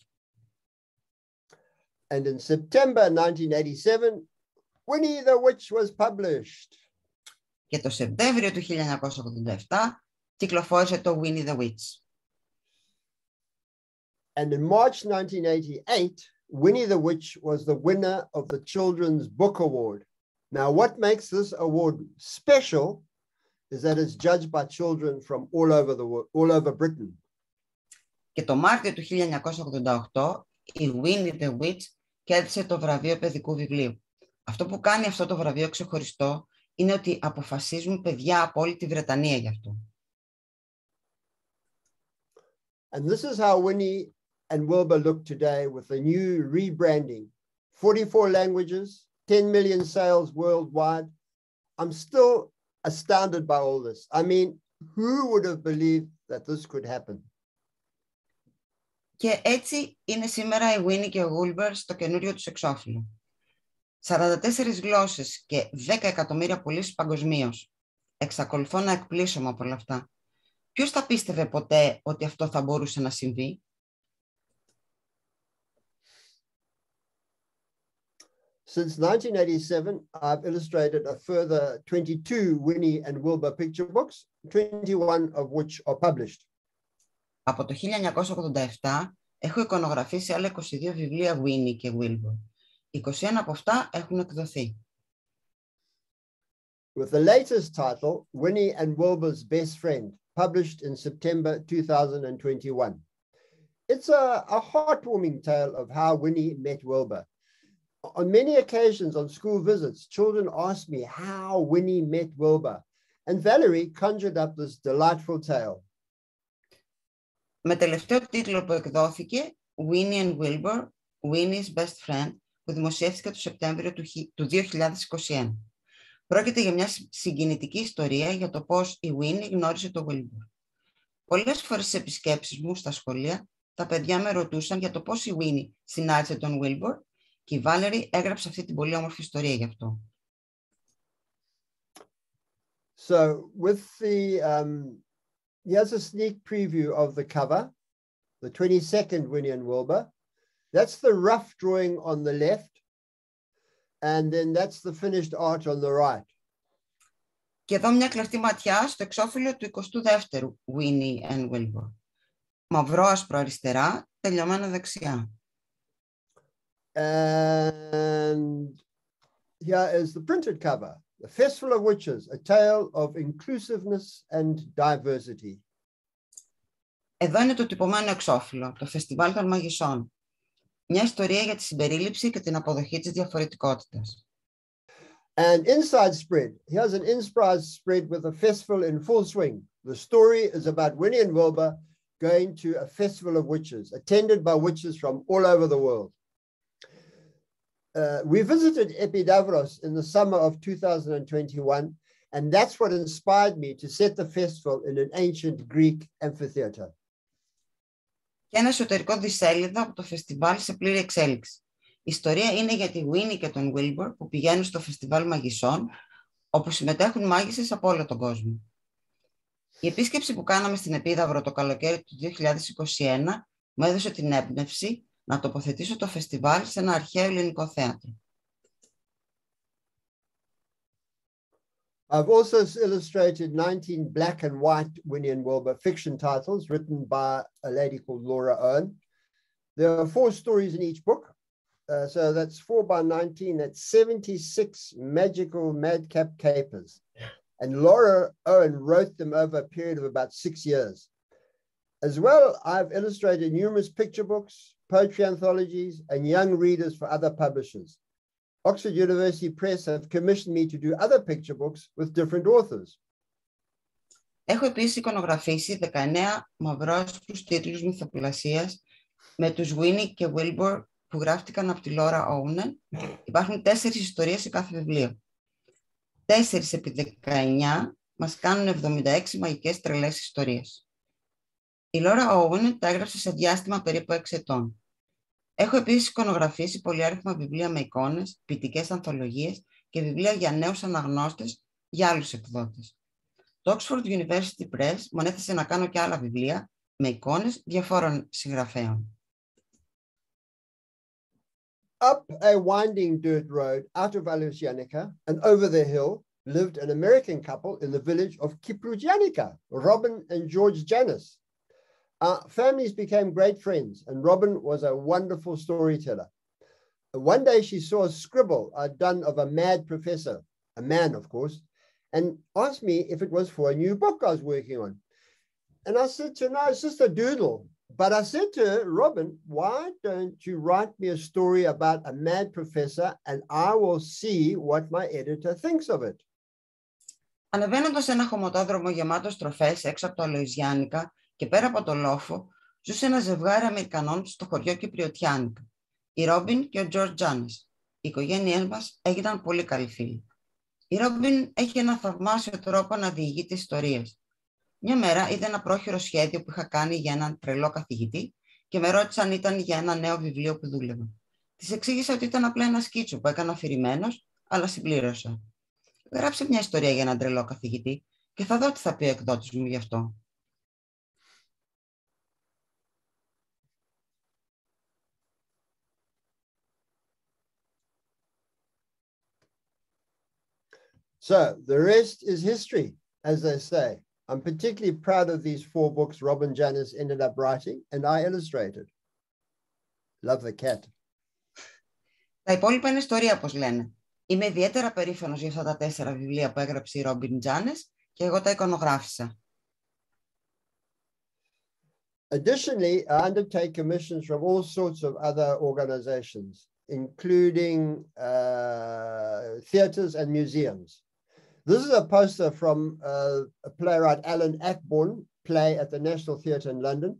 And in September 1987, Winnie the Witch was published. Και το Σεπτέμβριο του 1987 κυκλοφόρησε το Winnie the Witch. And in March 1988, Winnie the Witch was the winner of the Children's Book Award. Now, what makes this award special is that it's judged by children from all over Britain. Και το Μάρτιο του 1988, η Winnie the Witch κέρδισε το βραβείο παιδικού βιβλίου. Αυτό που κάνει αυτό το βραβείο ξεχωριστό είναι ότι αποφασίζουν παιδιά από όλη τη Βρετανία γι' αυτό. And this is how Winnie and Wilbur look today with the new rebranding. 44 languages, 10 million sales worldwide. I'm still astounded by all this. I mean, who would have believed that this could happen? Και έτσι είναι σήμερα η Winnie και ο Wilbur στο καινούριο τους εξώφυλλο. 44 γλώσσες και 10 εκατομμύρια πωλήσεις παγκοσμίως. Εξακολουθώ να εκπλήσωμαι από όλα αυτά. Ποιος θα πίστευε ποτέ ότι αυτό θα μπορούσε να συμβεί? Since 1987, I've illustrated a further 22 Winnie and Wilbur picture books, 21 of which are published. Από το 1987 έχω εικονογραφήσει άλλα 22 βιβλία Winnie και Wilbur. 21 από αυτά έχουν εκδοθεί. With the latest title, Winnie and Wilbur's Best Friend, published in September 2021. It's a heartwarming tale of how Winnie met Wilbur. On many occasions on school visits, children asked me how Winnie met Wilbur, and Valerie conjured up this delightful tale. Με τελευταίο τίτλο που εκδόθηκε, Winnie and Wilbur, Winnie's Best Friend, που δημοσιεύτηκε το Σεπτέμβριο του 2021. Πρόκειται για μια συγκινητική ιστορία για το πώς η Winnie γνώρισε τον Wilbur. Πολλές φορές στις επισκέψεις μου στα σχολεία, τα παιδιά με ρωτούσαν για το πώς η Winnie συνάντησε τον Wilbur και η Valerie έγραψε αυτή την πολύ όμορφη ιστορία γι' αυτό. So, with the, here's a sneak preview of the cover, the 22nd Winnie and Wilbur. That's the rough drawing on the left, and then that's the finished art on the right. Και εδώ μια κλεφτή ματιά στο εξώφυλλο του 22ου Winnie and Wilbur. Μαυρό άσπρο αριστερά, τελειωμένο δεξιά. And here is the printed cover, The Festival of Witches, a tale of inclusiveness and diversity. Εδώ είναι το τυπωμένο εξώφυλλο, το Φεστιβάλ των Μαγισσών. Μια ιστορία για τη συμπερίληψη και την αποδοχή της διαφορετικότητας. And inside spread, here's an inside spread with a festival in full swing. The story is about Winnie and Wilbur going to a festival of witches, attended by witches from all over the world. We visited Epidavros in the summer of 2021, and that's what inspired me to set the festival in an ancient Greek amphitheater. Και ένα εσωτερικό δισέλιδο από το φεστιβάλ σε πλήρη εξέλιξη. Η ιστορία είναι για τη Winnie και τον Wilbur που πηγαίνουν στο φεστιβάλ μαγισσών, όπου συμμετέχουν μάγισσες από όλο τον κόσμο. Η επίσκεψη που κάναμε στην Επίδαυρο το καλοκαίρι του 2021 μου έδωσε την έμπνευση να τοποθετήσω το φεστιβάλ σε ένα αρχαίο ελληνικό θέατρο. I've also illustrated 19 black and white Winnie and Wilbur fiction titles written by a lady called Laura Owen. There are 4 stories in each book. So that's 4 by 19, that's 76 magical madcap capers. And Laura Owen wrote them over a period of about 6 years. As well, I've illustrated numerous picture books, poetry anthologies, and young readers for other publishers. Oxford University Press have commissioned me to do other picture books with different authors. Έχω επίσης εικονογραφήσει 19 μαυρόσπρους τίτλους μυθοπλασίας με τους Winnie και Wilbur που γράφτηκαν από τη Laura Owen. Υπάρχουν 4 ιστορίες σε κάθε βιβλίο. 4 επί 19 μας κάνουν 76 μαγικές τρελές ιστορίες. Η Laura Owen τα έγραψε σε διάστημα περίπου 6 ετών. Έχω επίσης εικονογραφήσει πολυάριθμα βιβλία με εικόνες, ποιητικές ανθολογίες και βιβλία για νέους αναγνώστες για άλλους εκδότες. Το Oxford University Press μου ανέθεσε να κάνω και άλλα βιβλία με εικόνες διαφόρων συγγραφέων. Up a winding dirt road out of Alusianica and over the hill lived an American couple in the village of Kiprujanica, Robin and George Janis. Our families became great friends, and Robin was a wonderful storyteller. One day she saw a scribble I'd done of a mad professor, a man, of course, and asked me if it was for a new book I was working on. And I said to her, no, it's just a doodle. But I said to her, Robin, why don't you write me a story about a mad professor and I will see what my editor thinks of it. Ανεβαίνοντας ένα χωματόδρομο γεμάτο στροφές έξω από το Αλοϊζιάνικα και πέρα από το λόφο, ζούσε ένα ζευγάρι Αμερικανών στο χωριό Κυπριωτιάνικα, η Ρόμπιν και ο Τζορτζ Τζάνις. Οι οικογένειές μας έγιναν πολύ καλοί φίλοι. Η Ρόμπιν έχει ένα θαυμάσιο τρόπο να διηγεί τις ιστορίες. Μια μέρα είδε ένα πρόχειρο σχέδιο που είχα κάνει για έναν τρελό καθηγητή και με ρώτησε αν ήταν για ένα νέο βιβλίο που δούλευα. Της εξήγησα ότι ήταν απλά ένα σκίτσο που έκανα αφηρημένος, αλλά συμπλήρωσα. Γράψε μια ιστορία για έναν τρελό καθηγητή και θα δω τι θα πει ο εκδότης μου γι' αυτό. So, the rest is history, as they say. I'm particularly proud of these 4 books Robin Janis ended up writing, and I illustrated. Love the cat. Τα υπόλοιπα είναι ιστορία, όπως λένε. Είμαι ιδιαίτερα περήφανος για αυτά τα 4 βιβλία που έγραψε η Robin Janis και εγώ τα εικονογράφησα. Additionally, I undertake commissions from all sorts of other organizations, including theatres and museums. This is a poster from a playwright, Alan Ackbourn, play at the National Theatre in London.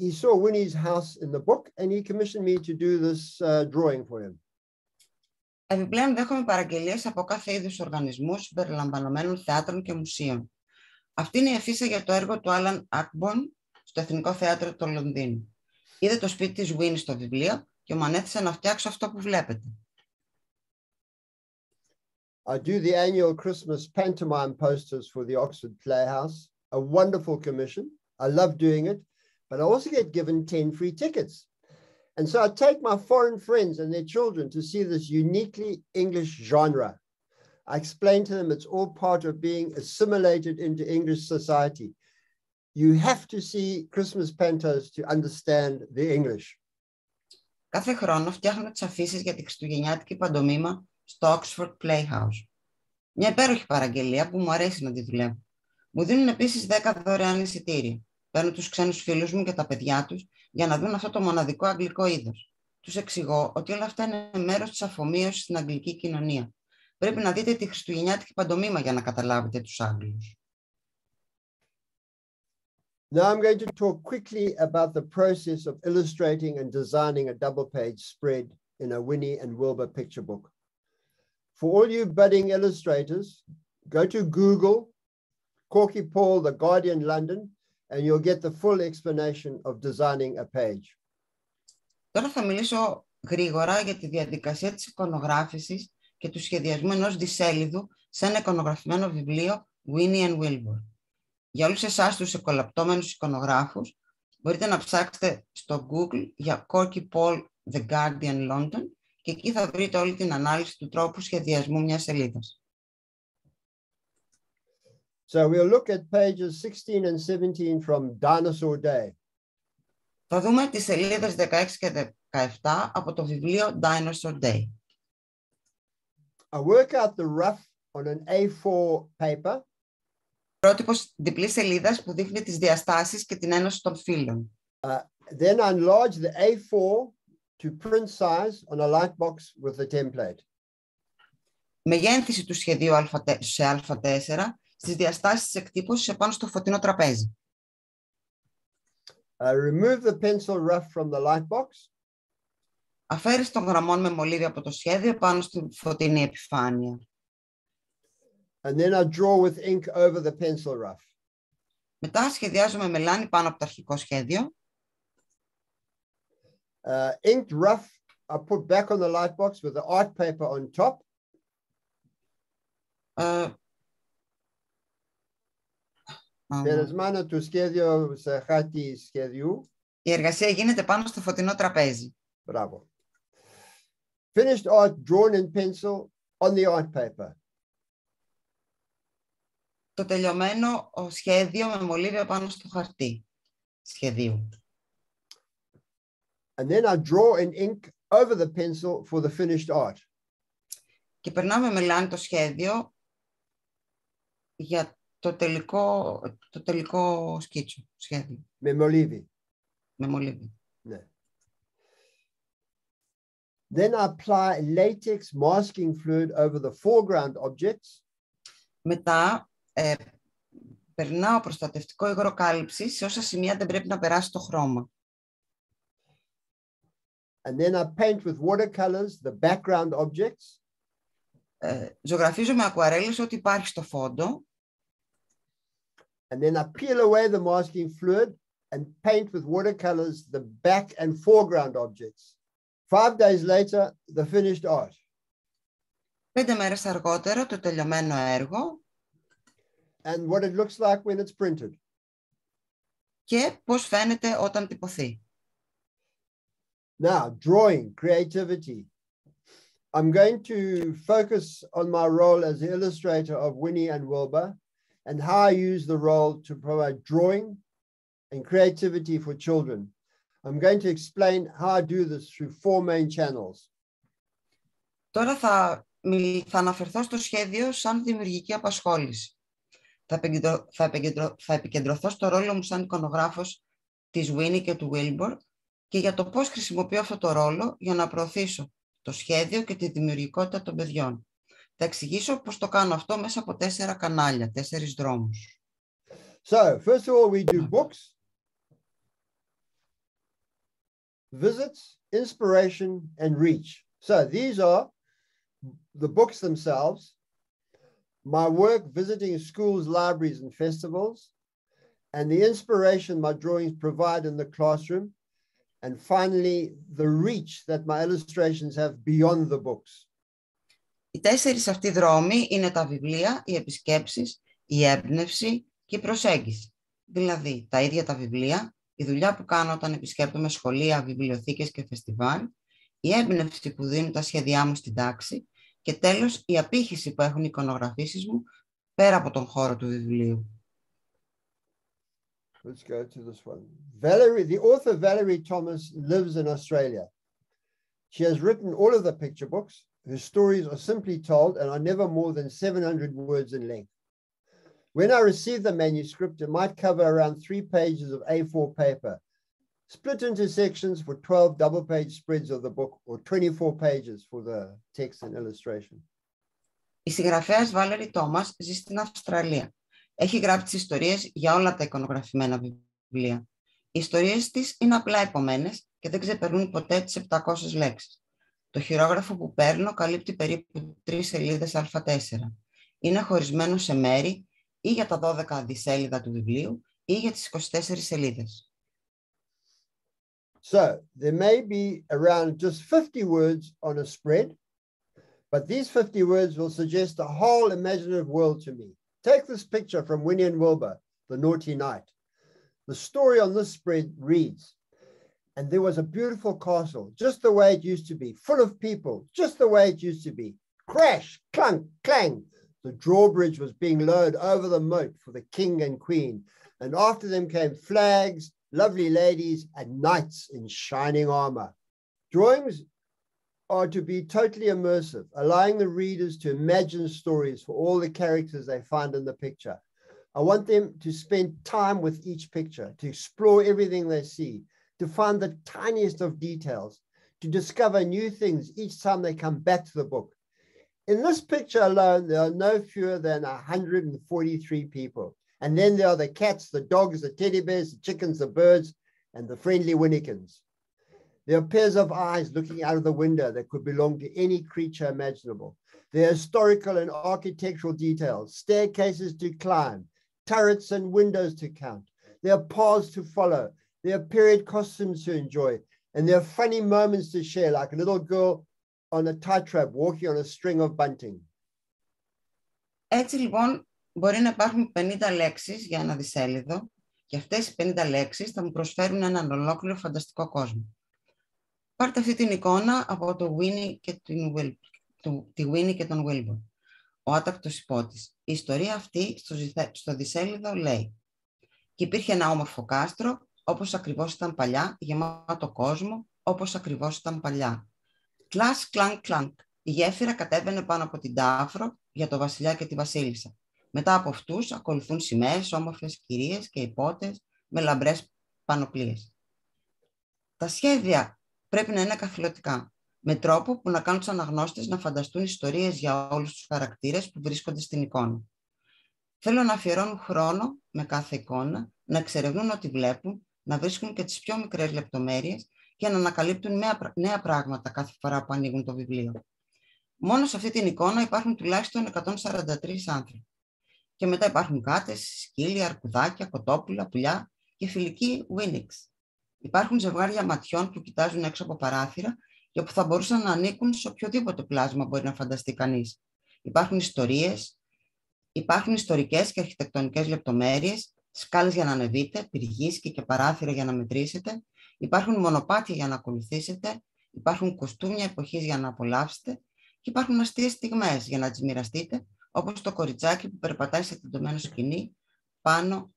He saw Winnie's house in the book, and he commissioned me to do this drawing for him. Επιπλέον δέχομαι παραγγελίες από κάθε είδους οργανισμούς συμπεριλαμβανομένων θεάτρων και μουσείων. Αυτή είναι η αφίσα για το έργο του Alan Ackbourn στο Εθνικό Θέατρο του Λονδίνου. Είδε το σπίτι της Winnie στο βιβλίο και μου ανέθεσε να φτιάξω αυτό που βλέπετε. I do the annual Christmas pantomime posters for the Oxford Playhouse, a wonderful commission. I love doing it, but I also get given 10 free tickets. And so I take my foreign friends and their children to see this uniquely English genre. I explain to them it's all part of being assimilated into English society. You have to see Christmas pantos to understand the English. Κάθε χρόνο φτιάχνω τις αφίσεις για τη χριστουγεννιάτικη παντομήμα στο Oxford Playhouse. Μια υπέροχη παραγγελία που μου αρέσει να τη δουλεύω. Μου δίνουν επίσης 10 δωρεάν εισιτήρια. Παίρνω τους ξένους φίλους μου και τα παιδιά τους για να δουν αυτό το μοναδικό αγγλικό είδος. Τους εξηγώ ότι όλα αυτά είναι μέρος της αφομοίωσης στην αγγλική κοινωνία. Πρέπει να δείτε τη χριστουγεννιάτικη παντομήμα για να καταλάβετε τους Άγγλους. Now I'm going to talk quickly about the process of illustrating and designing a double-page spread in a Winnie and Wilbur picture book. For all you budding illustrators, go to Google, Korky Paul, The Guardian, London, and you'll get the full explanation of designing a page. Τώρα θα μιλήσω γρήγορα για τη διαδικασία της εικονογράφησης και του σχεδιασμού ενός δισέλιδου σε ένα εικονογραφημένο βιβλίο Winnie and Wilbur. Για όλους εσάς τους εκολαπτώμενους εικονογράφους, μπορείτε να ψάξετε στο Google για Korky Paul, The Guardian, London και εκεί θα βρείτε όλη την ανάλυση του τρόπου σχεδιασμού μιας σελίδας. So we'll look at pages 16 and 17 from Dinosaur Day. Θα δούμε τις σελίδες 16 και 17 από το βιβλίο Dinosaur Day. I work out the rough on an A4 paper. Πρότυπος διπλής σελίδας που δείχνει τις διαστάσεις και την ένωση των φύλων. Then I enlarge the A4 to print size on a light box with the template. Μεγένθηση του σχεδίου σε Α4 στις διαστάσεις της εκτύπωσης επάνω στο φωτεινό τραπέζι. Remove the pencil rough from the light box. Αφαίρεση των γραμμών με μολύβι από το σχέδιο πάνω στη φωτεινή επιφάνεια. And then I draw with ink over the pencil rough. Μετά σχεδιάζω με μελάνι πάνω από το αρχικό σχέδιο. Inked rough I put back on the light box with the art paper on top. Περασμένα το σχέδιο σε χάρτη σχέδιου. Η εργασία γίνεται πάνω στο φωτεινό τραπέζι. Μπράβο. Finished art drawn in pencil on the art paper. Το τελειωμένο σχέδιο με μολύβια πάνω στο χαρτί σχεδίου. And then I draw in ink over the pencil for the finished art. Και περνάω με μελάνι το σχέδιο για το τελικό σκίτσο σχέδιο. Με μολύβι. Με μολύβι. Ναι. Then I apply latex masking fluid over the foreground objects. Μετά περνάω προστατευτικό υγρό κάλυψη σε όσα σημεία δεν πρέπει να περάσει το χρώμα. And then I paint with watercolors the background objects. Ζωγραφίζω με ακουαρέλες ό,τι υπάρχει στο φόντο. And then I peel away the masking fluid and paint with watercolors the back and foreground objects. 5 days later, the finished art. 5 μέρες αργότερα το τελειωμένο έργο. And what it looks like when it's printed. Και πώς φαίνεται όταν τυπωθεί. Now, drawing, creativity. I'm going to focus on my role as the illustrator of Winnie and Wilbur and how I use the role to promote drawing and creativity for children. I'm going to explain how I do this through 4 main channels. Τώρα θα αναφερθώ στο σχέδιο σαν δημιουργική απασχόληση. Θα επικεντρωθώ στο ρόλο μου σαν εικονογράφος της Winnie και του Wilbur και για το πώς χρησιμοποιώ αυτό το ρόλο για να προωθήσω το σχέδιο και τη δημιουργικότητα των παιδιών. Θα εξηγήσω πώς το κάνω αυτό μέσα από 4 κανάλια, 4 δρόμους. So, first of all, we do books, visits, inspiration, and reach. So these are the books themselves, my work visiting schools, libraries, and festivals, and the inspiration my drawings provide in the classroom, and finally, the reach that my illustrations have beyond the books. Οι 4 αυτοί δρόμοι είναι τα βιβλία, οι επισκέψεις, η έμπνευση και η προσέγγιση. Δηλαδή, τα ίδια τα βιβλία, η δουλειά που κάνω όταν επισκέπτομαι σχολεία, βιβλιοθήκες και φεστιβάλ, η έμπνευση που δίνουν τα σχέδιά μου στην τάξη και τέλος, η απήχηση που έχουν οι εικονογραφήσεις μου πέρα από τον χώρο του βιβλίου. Let's go to this one. The author Valerie Thomas lives in Australia. She has written all of the picture books. Her stories are simply told and are never more than 700 words in length. When I receive the manuscript, it might cover around 3 pages of A4 paper, split into sections for 12 double-page spreads of the book, or 24 pages for the text and illustration. Η συγγραφέας Valerie Thomas ζει στην Αυστραλία. Έχει γράψει τις ιστορίες για όλα τα εικονογραφημένα βιβλία. Οι ιστορίες της είναι απλά επομένες και δεν ξεπερνούν ποτέ τις 700 λέξεις. Το χειρόγραφο που παίρνω καλύπτει περίπου 3 σελίδες Α4. Είναι χωρισμένο σε μέρη ή για τα 12 αντισέλιδα του βιβλίου ή για τις 24 σελίδες. So, there may be around just 50 words on a spread, but these 50 words will suggest a whole imaginative world to me. Take this picture from Winnie and Wilbur, The Naughty Night. The story on this spread reads, and there was a beautiful castle, just the way it used to be, full of people, just the way it used to be. Crash, clunk, clang. The drawbridge was being lowered over the moat for the king and queen, and after them came flags, lovely ladies, and knights in shining armor. Drawings are to be totally immersive, allowing the readers to imagine stories for all the characters they find in the picture. I want them to spend time with each picture, to explore everything they see, to find the tiniest of details, to discover new things each time they come back to the book. In this picture alone, there are no fewer than 143 people. And then there are the cats, the dogs, the teddy bears, the chickens, the birds, and the friendly Winnikins. There are pairs of eyes looking out of the window that could belong to any creature imaginable. There are historical and architectural details, staircases to climb, turrets and windows to count. There are paths to follow. There are period costumes to enjoy. And there are funny moments to share, like a little girl on a tightrope walking on a string of bunting. Έτσι λοιπόν, μπορεί να υπάρχουν 50 λέξεις για ένα δισέλιδο και αυτές οι 50 λέξεις θα μου προσφέρουν έναν ολόκληρο φανταστικό κόσμο. Πάρτε αυτή την εικόνα από το Winnie και τη Winnie και τον Wilbur. Ο άτακτος υπότης. Η ιστορία αυτή στο δισέλιδο λέει «Και υπήρχε ένα όμορφο κάστρο, όπως ακριβώς ήταν παλιά, γεμάτο κόσμο, όπως ακριβώς ήταν παλιά. Κλας, κλανκ, κλανκ. Η γέφυρα κατέβαινε πάνω από την τάφρο για το βασιλιά και τη βασίλισσα. Μετά από αυτούς ακολουθούν σημαίες, όμορφες κυρίες και υπότες με λαμπρές πανοπλίες. Τα σχέδια πρέπει να είναι καθηλωτικά, με τρόπο που να κάνουν τους αναγνώστες να φανταστούν ιστορίες για όλους τους χαρακτήρες που βρίσκονται στην εικόνα. Θέλω να αφιερώνουν χρόνο με κάθε εικόνα, να εξερευνούν ό,τι βλέπουν, να βρίσκουν και τις πιο μικρές λεπτομέρειες και να ανακαλύπτουν νέα πράγματα κάθε φορά που ανοίγουν το βιβλίο. Μόνο σε αυτή την εικόνα υπάρχουν τουλάχιστον 143 άνθρωποι. Και μετά υπάρχουν γάτες, σκύλια, αρκουδάκια, κοτόπουλα, πουλιά και φιλική Winnie. Υπάρχουν ζευγάρια ματιών που κοιτάζουν έξω από παράθυρα και που θα μπορούσαν να ανήκουν σε οποιοδήποτε πλάσμα μπορεί να φανταστεί κανείς. Υπάρχουν ιστορίες, υπάρχουν ιστορικές και αρχιτεκτονικές λεπτομέρειες, σκάλες για να ανεβείτε, πυργίσκοι και παράθυρα για να μετρήσετε, υπάρχουν μονοπάτια για να ακολουθήσετε, υπάρχουν κοστούμια εποχής για να απολαύσετε και υπάρχουν αστείες στιγμές για να τις μοιραστείτε, όπως το κοριτσάκι που περπατάει σε τεντωμένο σκοινί πάνω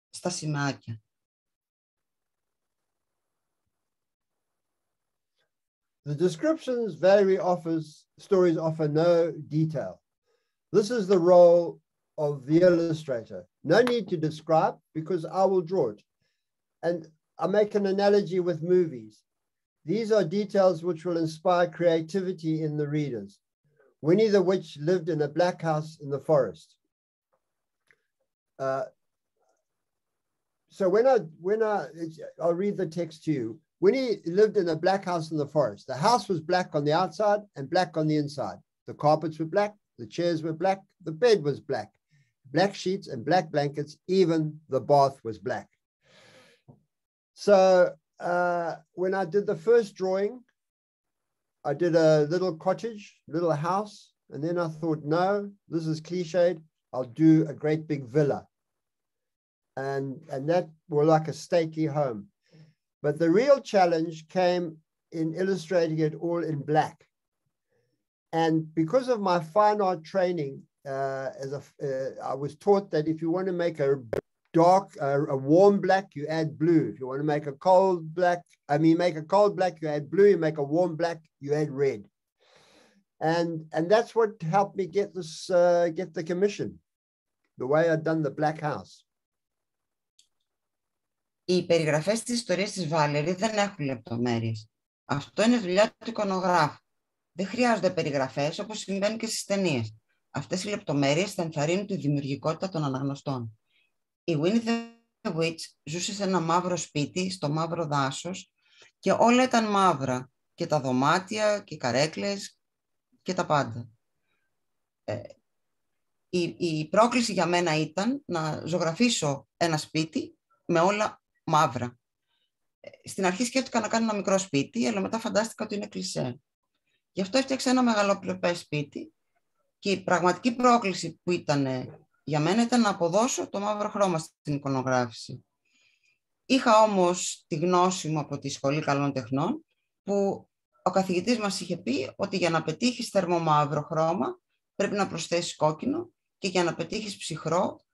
στα σημάδια. The descriptions vary, stories offer no detail. This is the role of the illustrator. No need to describe because I will draw it. And I make an analogy with movies. These are details which will inspire creativity in the readers. Winnie the Witch lived in a black house in the forest. So I'll read the text to you. Winnie lived in a black house in the forest. The house was black on the outside and black on the inside. The carpets were black, the chairs were black, the bed was black. Black sheets and black blankets, even the bath was black. So when I did the first drawing, I did a little cottage, little house, and then I thought, no, this is cliched. I'll do a great big villa. And that were like a stately home. But the real challenge came in illustrating it all in black. And because of my fine art training, I was taught that if you want to make a warm black, you add blue. If you want to make a cold black, make a cold black, you add blue. You make a warm black, you add red. And that's what helped me get the commission, the way I'd done the black house. Οι περιγραφές της ιστορίας της Βάλερη δεν έχουν λεπτομέρειες. Αυτό είναι δουλειά του εικονογράφου. Δεν χρειάζονται περιγραφές όπως συμβαίνει και στις ταινίες. Αυτές οι λεπτομέρειες θα ενθαρρύνουν τη δημιουργικότητα των αναγνωστών. Η Winnie the Witch ζούσε σε ένα μαύρο σπίτι, στο μαύρο δάσος και όλα ήταν μαύρα. Και τα δωμάτια και οι καρέκλες και τα πάντα. Η πρόκληση για μένα ήταν να ζωγραφίσω ένα σπίτι με όλα μαύρα. Στην αρχή σκέφτηκα να κάνω ένα μικρό σπίτι, αλλά μετά φαντάστηκα ότι είναι κλισέ. Γι' αυτό έφτιαξα ένα μεγαλοπρεπές σπίτι και η πραγματική πρόκληση που ήταν για μένα ήταν να αποδώσω το μαύρο χρώμα στην εικονογράφηση. Είχα όμως τη γνώση μου από τη Σχολή Καλών Τεχνών, που ο καθηγητής μας είχε πει ότι για να πετύχεις θερμομαύρο χρώμα πρέπει να προσθέσεις κόκκινο και για να πετύχεις ψυχρό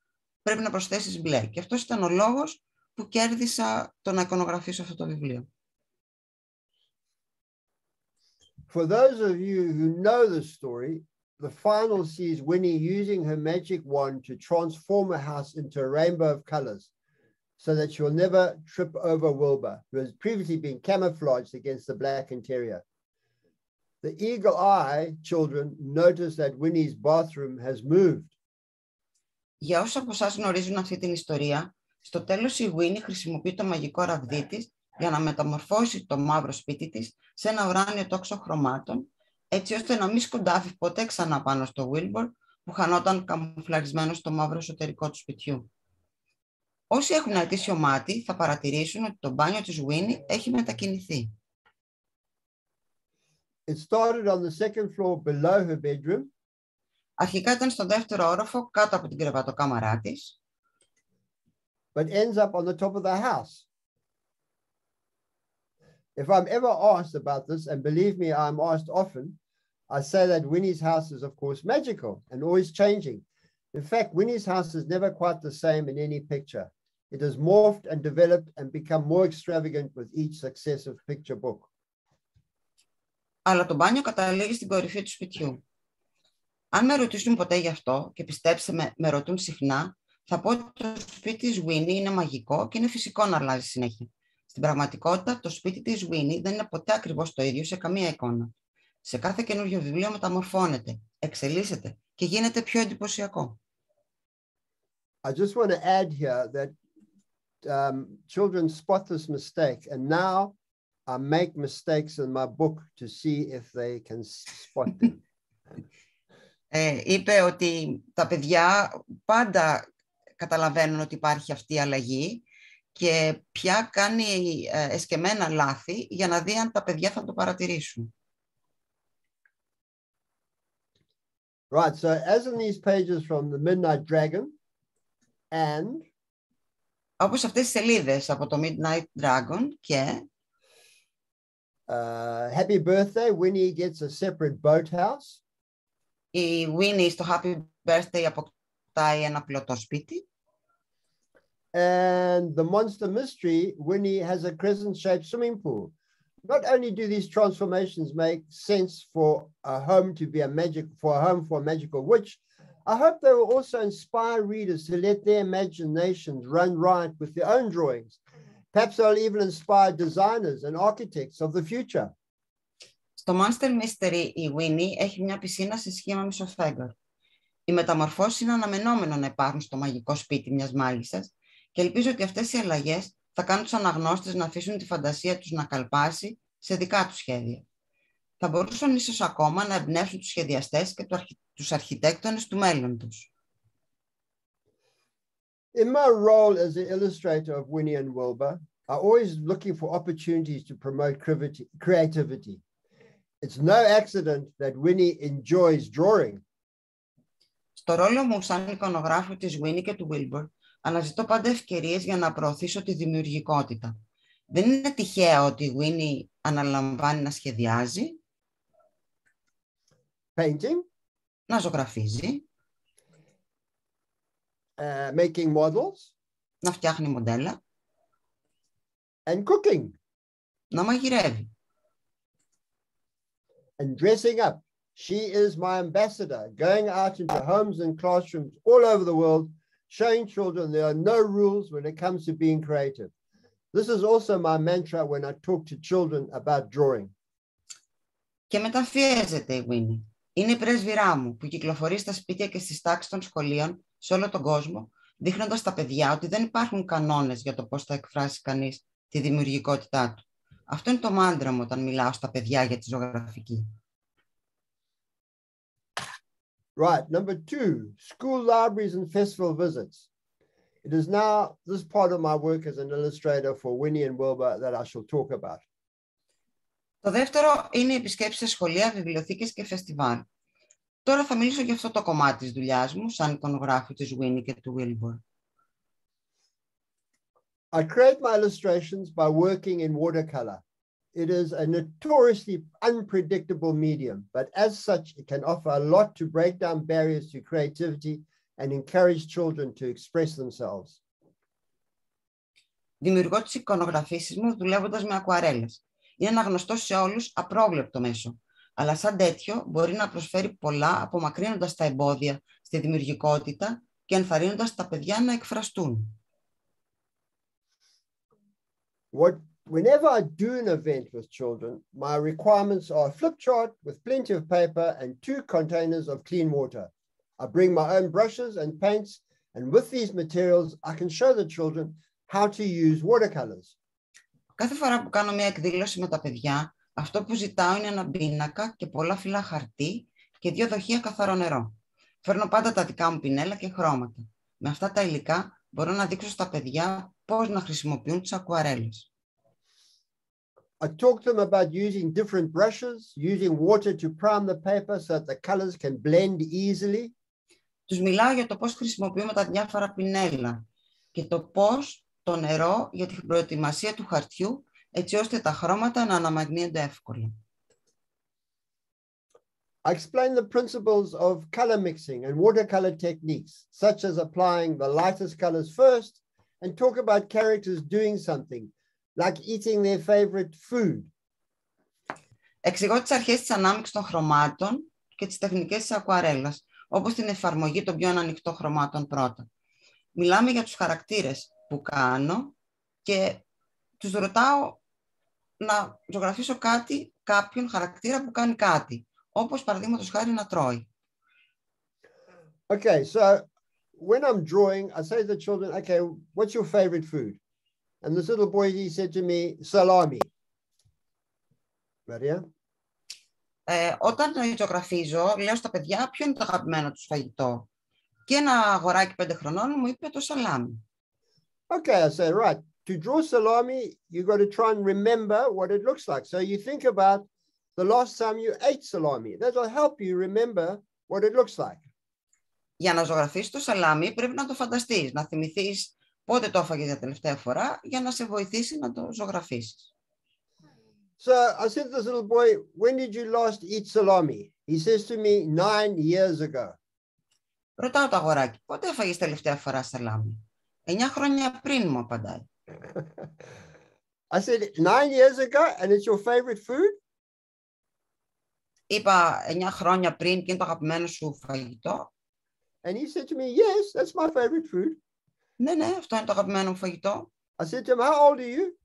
πρέπει να προσθέσεις μπλε. Και αυτός ήταν ο λόγος που κέρδισα το να εικονογραφήσω αυτό το βιβλίο. For those of you who know the story, the final sees Winnie using her magic wand to transform a house into a rainbow of colors so that she will never trip over Wilbur, who has previously been camouflaged against the black interior. The eagle-eyed children notice that Winnie's bathroom has moved. Για όσους από εσάς γνωρίζουν αυτή την ιστορία, στο τέλος η Winnie χρησιμοποιεί το μαγικό ραβδί της για να μεταμορφώσει το μαύρο σπίτι της σε ένα ουράνιο τόξο χρωμάτων, έτσι ώστε να μην σκοντάφει ποτέ ξανά πάνω στο Wilbur που χανόταν καμουφλαρισμένο στο μαύρο εσωτερικό του σπιτιού. Όσοι έχουν αετήσιο μάτι θα παρατηρήσουν ότι το μπάνιο της Winnie έχει μετακινηθεί. It started on the second floor below her bedroom. Αρχικά ήταν στον δεύτερο όροφο κάτω από την κρεβατοκάμαρά της. But ends up on the top of the house. If I'm ever asked about this, and believe me, I'm asked often, I say that Winnie's house is, of course, magical and always changing. In fact, Winnie's house is never quite the same in any picture. It has morphed and developed and become more extravagant with each successive picture book. Αλλά το μπάνιο καταλήγει στην κορυφή του σπιτιού. Αν με ρωτήσουν ποτέ γι' αυτό, και πιστέψτε με ρωτούν συχνά, θα πω ότι το σπίτι της Winnie είναι μαγικό και είναι φυσικό να αλλάζει συνέχεια. Στην πραγματικότητα, το σπίτι της Winnie δεν είναι ποτέ ακριβώς το ίδιο σε καμία εικόνα. Σε κάθε καινούριο βιβλίο μεταμορφώνεται, εξελίσσεται και γίνεται πιο εντυπωσιακό. I just want to add here that children spot this mistake, and now I make mistakes in my book to see if they can spot them. Είπε ότι τα παιδιά πάντα καταλαβαίνουν ότι υπάρχει αυτή η αλλαγή και ποια κάνει εσκεμμένα λάθη για να δει αν τα παιδιά θα το παρατηρήσουν. Right, so as in these pages from the Midnight Dragon and όπως αυτές τις σελίδες από το Midnight Dragon και Happy Birthday, Winnie gets a separate boathouse. Η Winnie στο Happy Birthday αποκτάει ένα πλωτό σπίτι. And the Monster Mystery, Winnie has a crescent-shaped swimming pool. Not only do these transformations make sense for a home to be for a magical witch, I hope they will also inspire readers to let their imaginations run riot with their own drawings. Perhaps they'll even inspire designers and architects of the future. Στο Monster Mystery η Winnie έχει μια πισίνα σε σχήμα μισοφέγγαρ. Οι μεταμορφώσεις είναι αναμενόμενο να υπάρχουν στο μαγικό σπίτι μιας μάγισσας και ελπίζω ότι αυτές οι αλλαγές θα κάνουν τους αναγνώστες να αφήσουν τη φαντασία τους να καλπάσει σε δικά τους σχέδια. Θα μπορούσαν ίσως ακόμα να εμπνεύσουν τους σχεδιαστές και τους αρχιτέκτονες του μέλλοντος. In my role as the illustrator of Winnie and Wilbur, I'm always looking for opportunities to promote creativity. It's no accident that Winnie enjoys drawing. Στο ρόλο μου σαν εικονογράφο της Winnie και του Wilbur, αναζητώ πάντα ευκαιρίες για να προωθήσω τη δημιουργικότητα. Δεν είναι τυχαίο ότι η Winnie αναλαμβάνει να σχεδιάζει, painting, να ζωγραφίζει, making models, να φτιάχνει μοντέλα, and cooking, να μαγειρεύει. And dressing up. She is my ambassador, going out into homes and classrooms all over the world, showing children there are no rules when it comes to being creative. This is also my mantra when I talk to children about drawing. Και μεταφιέζεται η Winnie. Είναι η πρέσβυρά μου που κυκλοφορεί στα σπίτια και στις τάξεις των σχολείων σε όλο τον κόσμο, δείχνοντας στα παιδιά ότι δεν υπάρχουν κανόνες για το πώς θα εκφράσει κανείς τη δημιουργικότητά του. Αυτό είναι το μάντρα μου όταν μιλάω στα παιδιά για τη ζωγραφική. Right, number 2, school libraries and festival visits. It is now this part of my work as an illustrator for Winnie and Wilbur that I shall talk about. Το δεύτερο είναι οι επισκέψεις σε σχολεία, βιβλιοθήκες και φεστιβάλ. Τώρα θα μιλήσω για αυτό το κομμάτι της δουλειάς μου, σαν εικονογράφο της Winnie και του Wilbur. I create my illustrations by working in watercolor. It is a notoriously unpredictable medium, but as such, it can offer a lot to break down barriers to creativity and encourage children to express themselves. Δημιουργώ τις εικονογραφήσεις μου δουλεύοντας με ακουαρέλες. Είναι ένα γνωστό σε όλους απρόβλεπτο μέσο, αλλά σαν τέτοιο μπορεί να προσφέρει πολλά απομακρύνοντας τα εμπόδια στη δημιουργικότητα και ενθαρρύνοντας τα παιδιά να εκφραστούν. Whenever I do an event with children, my requirements are a flip chart with plenty of paper and 2 containers of clean water. I bring my own brushes and paints, and with these materials, I can show the children how to use watercolors. Κάθε φορά που κάνω μια εκδήλωση με τα παιδιά, αυτό που ζητάω είναι ένα πίνακα και πολλά φύλλα χαρτί και 2 δοχεία καθαρό νερό. Φέρνω πάντα τα δικά μου πινέλα και χρώματα. Με αυτά τα υλικά μπορώ να δείξω στα παιδιά πώς να χρησιμοποιούν τις ακουαρέλες. I talk to them about using different brushes, using water to prime the paper so that the colors can blend easily. Τους μιλάω για το πώς χρησιμοποιούμε τα διάφορα πινέλα και το πώς το νερό για την προετοιμασία του χαρτιού έτσι ώστε τα χρώματα να αναμαγνύονται εύκολα. I explain the principles of color mixing and watercolor techniques, such as applying the lightest colors first and talk about characters doing something, like eating their favorite food. Εξηγώ τις αρχές της ανάμειξης των χρωμάτων και τις τεχνικές της ακουαρέλας, όπως την εφαρμογή των πιο ανοιχτών χρωμάτων πρώτα. Μιλάμε για τους χαρακτήρες που κάνω και τους ρωτάω να ζωγραφίσω κάποιον χαρακτήρα που κάνει κάτι, όπως παραδείγματος χάρη να τρώει. Okay, so when I'm drawing, I say to the children, okay, what's your favorite food? And this little boy, he said to me, salami. Maria? Όταν ζωγραφίζω, λέω στα παιδιά ποιο είναι το αγαπημένο τους φαγητό. Και ένα αγοράκι 5 χρονών μου είπε το σαλάμι. Okay, I say, right, to to draw salami, you've got to try and remember what it looks like. So you think about the last time you ate salami. That'll help you remember what it looks like. Για να ζωγραφίσεις το σαλάμι πρέπει να το φανταστείς, να θυμηθείς πότε το έφαγες για τελευταία φορά για να σε βοηθήσει να το ζωγραφίσεις. So I said to this little boy, when did you last eat salami? He says to me, 9 years ago. Ρωτάω το αγοράκι, πότε έφαγες τελευταία φορά σαλάμι? 9 χρόνια πριν, μου απαντάει. I said, 9 years ago, and it's your favorite food? Είπα 9 χρόνια πριν και είναι το αγαπημένο σου φαγητό. And he said to me, yes, that's my favorite food. Ναι, αυτό είναι το αγαπημένο μου φαγητό. I said to him, how old are you?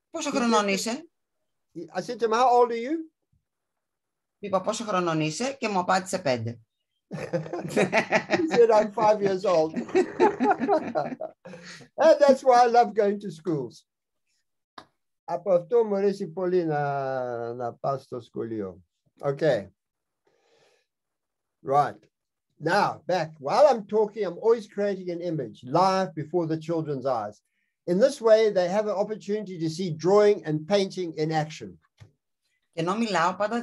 Πόσο χρονών είσαι? I said to him, how old are you? Είπα πόσο χρονών είσαι και μου απάντησε 5. He said, I'm 5 years old. And that's why I love going to schools. Από αυτό μου αρέσει πολύ να πάω στο σχολείο. Okay. Right. Now, back. While I'm talking, I'm always creating an image live before the children's eyes. In this way, they have an opportunity to see drawing and painting in action. Και ενώ μιλάω, πάντα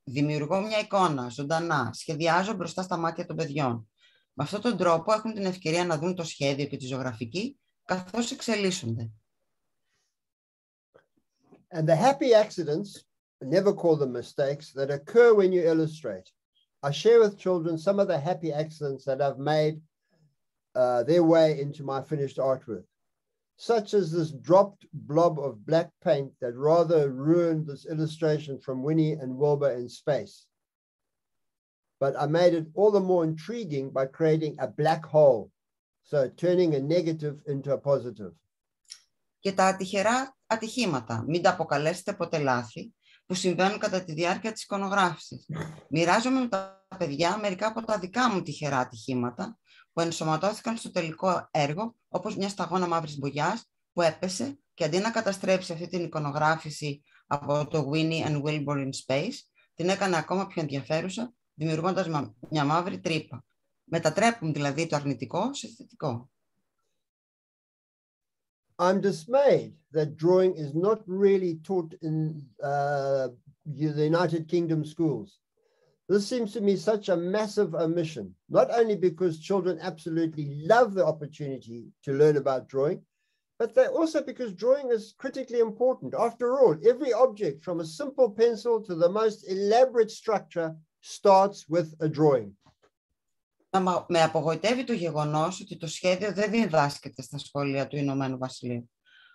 δημιουργώ μια εικόνα, ζωντανά, σχεδιάζω μπροστά στα μάτια των παιδιών. Με αυτόν τον τρόπο έχουν την ευκαιρία να δουν το σχέδιο και τη ζωγραφική, καθώς εξελίσσονται. And the happy accidents, never call them mistakes, that occur when you illustrate. I share with children some of the happy accidents that have made their way into my finished artwork, such as this dropped blob of black paint that rather ruined this illustration from Winnie and Wilbur in space. But I made it all the more intriguing by creating a black hole, so turning a negative into a positive. Και τα τυχερά ατυχήματα, μην τα αποκαλέσετε ποτέ λάθη, που συμβαίνουν κατά τη διάρκεια της εικονογράφησης. Μοιράζομαι με τα παιδιά μερικά από τα δικά μου τυχερά ατυχήματα που ενσωματώθηκαν στο τελικό έργο, όπως μια σταγόνα μαύρης μπογιάς που έπεσε και αντί να καταστρέψει αυτή την εικονογράφηση από το Winnie and Wilbur in Space, την έκανε ακόμα πιο ενδιαφέρουσα, δημιουργώντας μια μαύρη τρύπα. Μετατρέπουν δηλαδή το αρνητικό σε θετικό. I'm dismayed that drawing is not really taught in the United Kingdom schools. This seems to me such a massive omission, not only because children absolutely love the opportunity to learn about drawing, but also because drawing is critically important. After all, every object from a simple pencil to the most elaborate structure starts with a drawing. Με απογοητεύει το γεγονός ότι το σχέδιο δεν διδάσκεται στα σχολεία του Ηνωμένου Βασιλείου.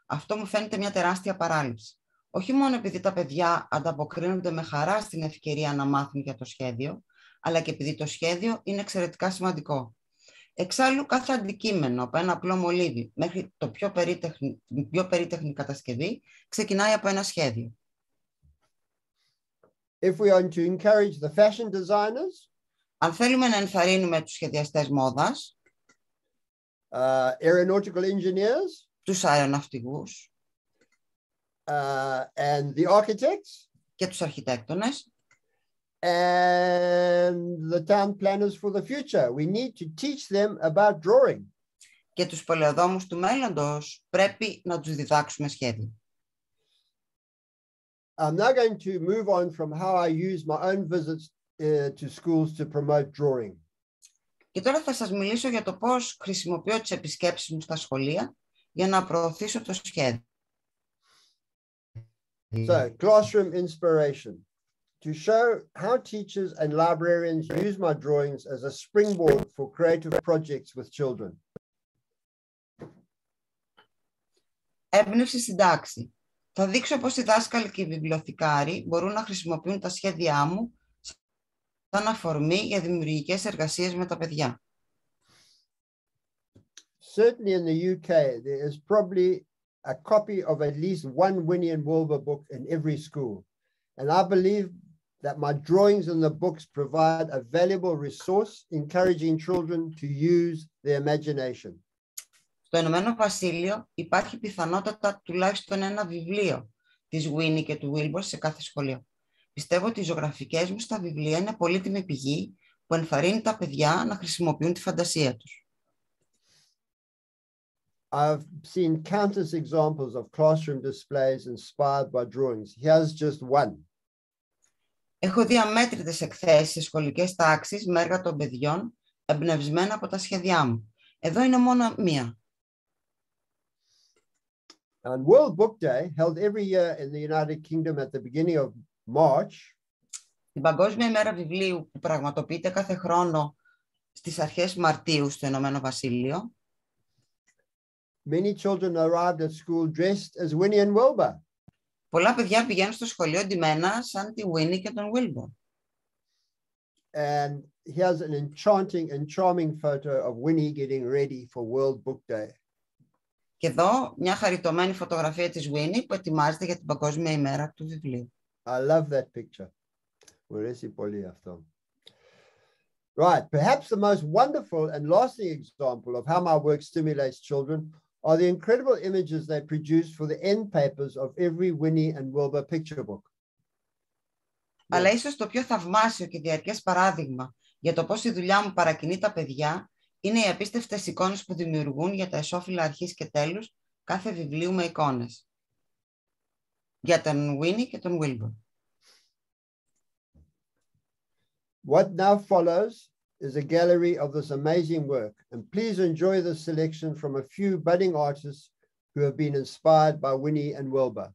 Αυτό μου φαίνεται μια τεράστια παράληψη. Όχι μόνο επειδή τα παιδιά ανταποκρίνονται με χαρά στην ευκαιρία να μάθουν για το σχέδιο, αλλά και επειδή το σχέδιο είναι εξαιρετικά σημαντικό. Εξάλλου, κάθε αντικείμενο, από ένα απλό μολύβι μέχρι την πιο περίτεχνη κατασκευή, ξεκινάει από ένα σχέδιο. If we are to encourage the fashion designers, αν θέλουμε να ενθαρρύνουμε τους σχεδιαστές μόδας, aeronautical engineers, τους αεροναυτικούς, and the architects, και τους αρχιτέκτονες, and the town planners for the future, we need to teach them about drawing. Και τους πολεοδόμους του μέλλοντος πρέπει να τους διδάξουμε σχέδιο. I'm now going to move on from how I use my own visits to schools to promote drawing. Και τώρα θα σας μιλήσω για το πώς χρησιμοποιώ τις επισκέψεις μου στα σχολεία για να προωθήσω το σχέδιο. So, classroom inspiration. To show how teachers and librarians use my drawings as a springboard for creative projects with children. Έμπνευση στην τάξη. Θα δείξω πώς οι δάσκαλοι και οι βιβλιοθηκάροι μπορούν να χρησιμοποιούν τα σχέδιά μου σαν αφορμή για δημιουργικές εργασίες με τα παιδιά. Certainly in the UK, there is probably a copy of at least one Winnie and Wilbur book in every school. And I believe that my drawings in the books provide a valuable resource, encouraging children to use their imagination. Στο Ηνωμένο Βασίλειο υπάρχει πιθανότατα τουλάχιστον ένα βιβλίο της Winnie και του Wilbur σε κάθε σχολείο. Πιστεύω ότι οι ζωγραφικές μου στα βιβλία είναι πολύτιμη πηγή που ενθαρρύνει τα παιδιά να χρησιμοποιούν τη φαντασία τους. I've seen countless examples of classroom displays inspired by drawings. Here's just one. Έχω δει αμέτρητες εκθέσεις σε σχολικές τάξεις με έργα των παιδιών εμπνευσμένα από τα σχέδιά μου. Εδώ είναι μόνο μία. On World Book Day, held every year in the United Kingdom at the beginning of March, Την Παγκόσμια ημέρα βιβλίου που πραγματοποιείται κάθε χρόνο στις αρχές Μαρτίου στο Ηνωμένο Βασίλειο, many children arrived at school dressed as Winnie and Wilbur. πολλά παιδιά πηγαίνουν στο σχολείο ντυμένα σαν τη Winnie και τον Wilbur. And here's an enchanting and charming photo of Winnie getting ready for World Book Day. Και εδώ μια χαριτωμένη φωτογραφία της Winnie που ετοιμάζεται για την Παγκόσμια ημέρα του βιβλίου. I love that picture. Μου αρέσει πολύ αυτό. Right, perhaps the most wonderful and lasting example of how my work stimulates children are the incredible images they produce for the end papers of every Winnie and Wilbur picture book. Αλλά ίσως το πιο θαυμάσιο και διαρκές παράδειγμα για το πώς η δουλειά μου παρακινεί τα παιδιά είναι οι απίστευτες εικόνες που δημιουργούν για τα εσώφυλλα αρχής και τέλους κάθε βιβλίου με εικόνες. Για τον Winnie και τον Wilbur. What now follows is a gallery of this amazing work, and please enjoy this selection from a few budding artists who have been inspired by Winnie and Wilbur.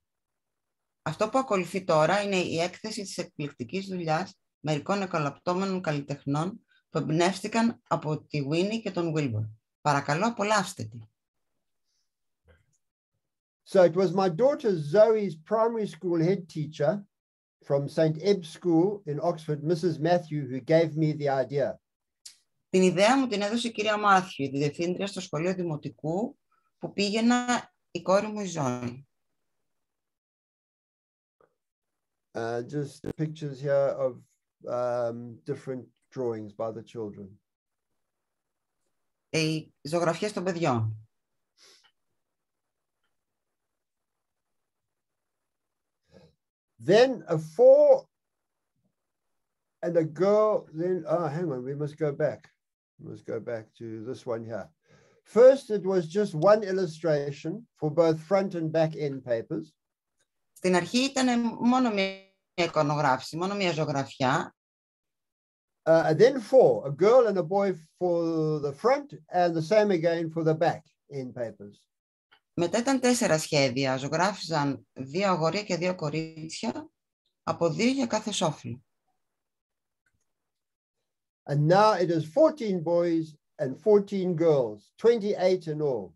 Αυτό που ακολουθεί τώρα είναι η έκθεση της εκπληκτικής δουλειάς μερικών εκολαπτώμενων καλλιτεχνών που εμπνεύστηκαν από τη Winnie και τον Wilbur. Παρακαλώ, απολαύστε τη. So it was my daughter Zoe's primary school head teacher from St. Ebb's School in Oxford, Mrs. Matthew, who gave me the idea. Την ιδέα μου την έδωσε η κυρία Μάθιου, τη διευθύντρια στο σχολείο δημοτικού που πήγαινα η κόρη μου η Ζώη. Just pictures here of different drawings by the children. Οι ζωγραφιές των παιδιών. Then a four and a girl, then, hang on, we must go back. We must go back to this one here. First, it was just one illustration for both front and back end papers. Στην αρχή ήταν μόνο μια εικονογράφηση, μόνο μια ζωγραφιά. And then four, a girl and a boy for the front and the same again for the back end papers. Μετά ήταν 4 σχέδια. Ζωγράφιζαν 2 αγόρια και 2 κορίτσια, από 2 για κάθε σόφυλλο. And now it is 14 boys and 14 girls, 28 in all.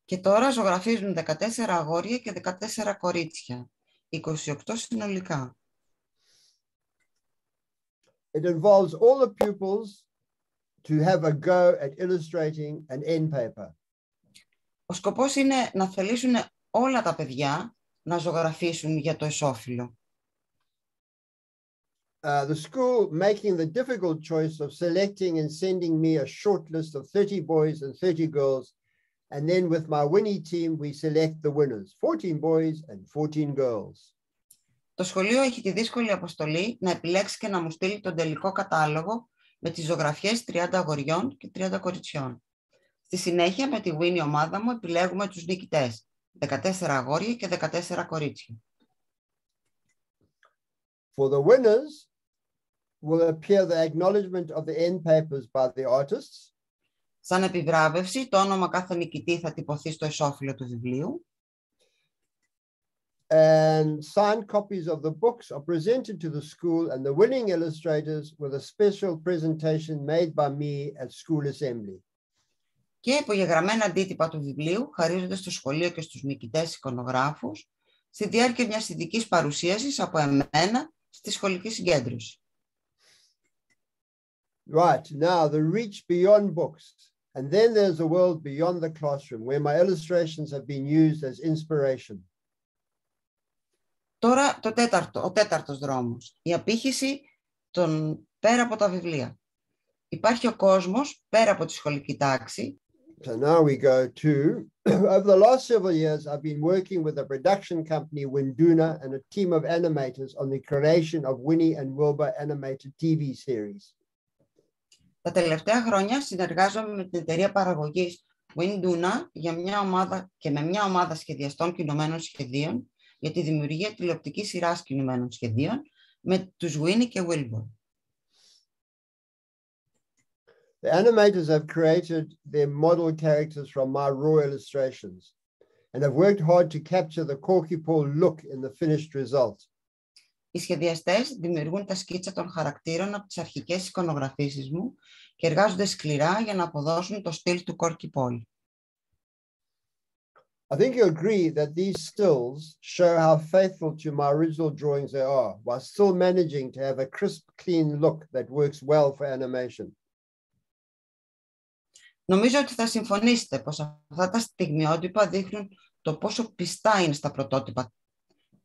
Και τώρα ζωγραφίζουν 14 αγόρια και 14 κορίτσια, 28 συνολικά. It involves all the pupils to have a go at illustrating an end paper. Ο σκοπός είναι να θελήσουν όλα τα παιδιά να ζωγραφίσουν για το εσώφυλλο. The school making the difficult choice of selecting and sending me a short list of 30 boys and 30 girls, and then with my Winnie team we select the winners, 14 boys and 14 girls. Το σχολείο έχει τη δύσκολη αποστολή να επιλέξει και να μου στείλει τον τελικό κατάλογο με τις ζωγραφιές 30 αγοριών και 30 κοριτσιών. Στη συνέχεια με τη Winnie ομάδα μου επιλέγουμε τους νικητές, 14 αγόρια και 14 κορίτσια. For the winners will appear the acknowledgement of the end papers by the artists. Σαν επιβράβευση, το όνομα κάθε νικητή θα τυπωθεί στο εσώφυλλο του βιβλίου. And signed copies of the books are presented to the school and the winning illustrators with a special presentation made by me at school assembly. Και υπογεγραμμένα αντίτυπα του βιβλίου χαρίζονται στο σχολείο και στους νικητές εικονογράφους στη διάρκεια μιας ειδικής παρουσίασης από εμένα στη σχολική συγκέντρωση. Right, now the reach beyond books. And then there's a world beyond the classroom where my illustrations have been used as inspiration. Τώρα ο τέταρτος δρόμος, η απήχηση των πέρα από τα βιβλία. Υπάρχει ο κόσμος πέρα από τη σχολική τάξη. So now we go to, over the last several years, I've been working with a production company, Winduna, and a team of animators on the creation of Winnie and Wilbur animated TV series. Τα τελευταία χρόνια συνεργάζομαι με την εταιρεία παραγωγής Winnie με μια ομάδα σχεδιαστών κινουμένων σχεδίων για τη δημιουργία τηλεοπτικής σειράς κινουμένων σχεδίων με τους Winnie και Wilbur. The animators have created their model characters from my raw illustrations and have worked hard to capture the Korky PAUL look in the finished result. Οι σχεδιαστές δημιουργούν τα σκίτσα των χαρακτήρων από τις αρχικές εικονογραφήσεις μου και εργάζονται σκληρά για να αποδώσουν το στυλ του Korky PAUL. I think you agree that these stills show how faithful to my original drawings they are, while still managing to have a crisp, clean look that works well for animation. Νομίζω ότι θα συμφωνήσετε πως αυτά τα στιγμιότυπα δείχνουν το πόσο πιστά είναι στα πρωτότυπα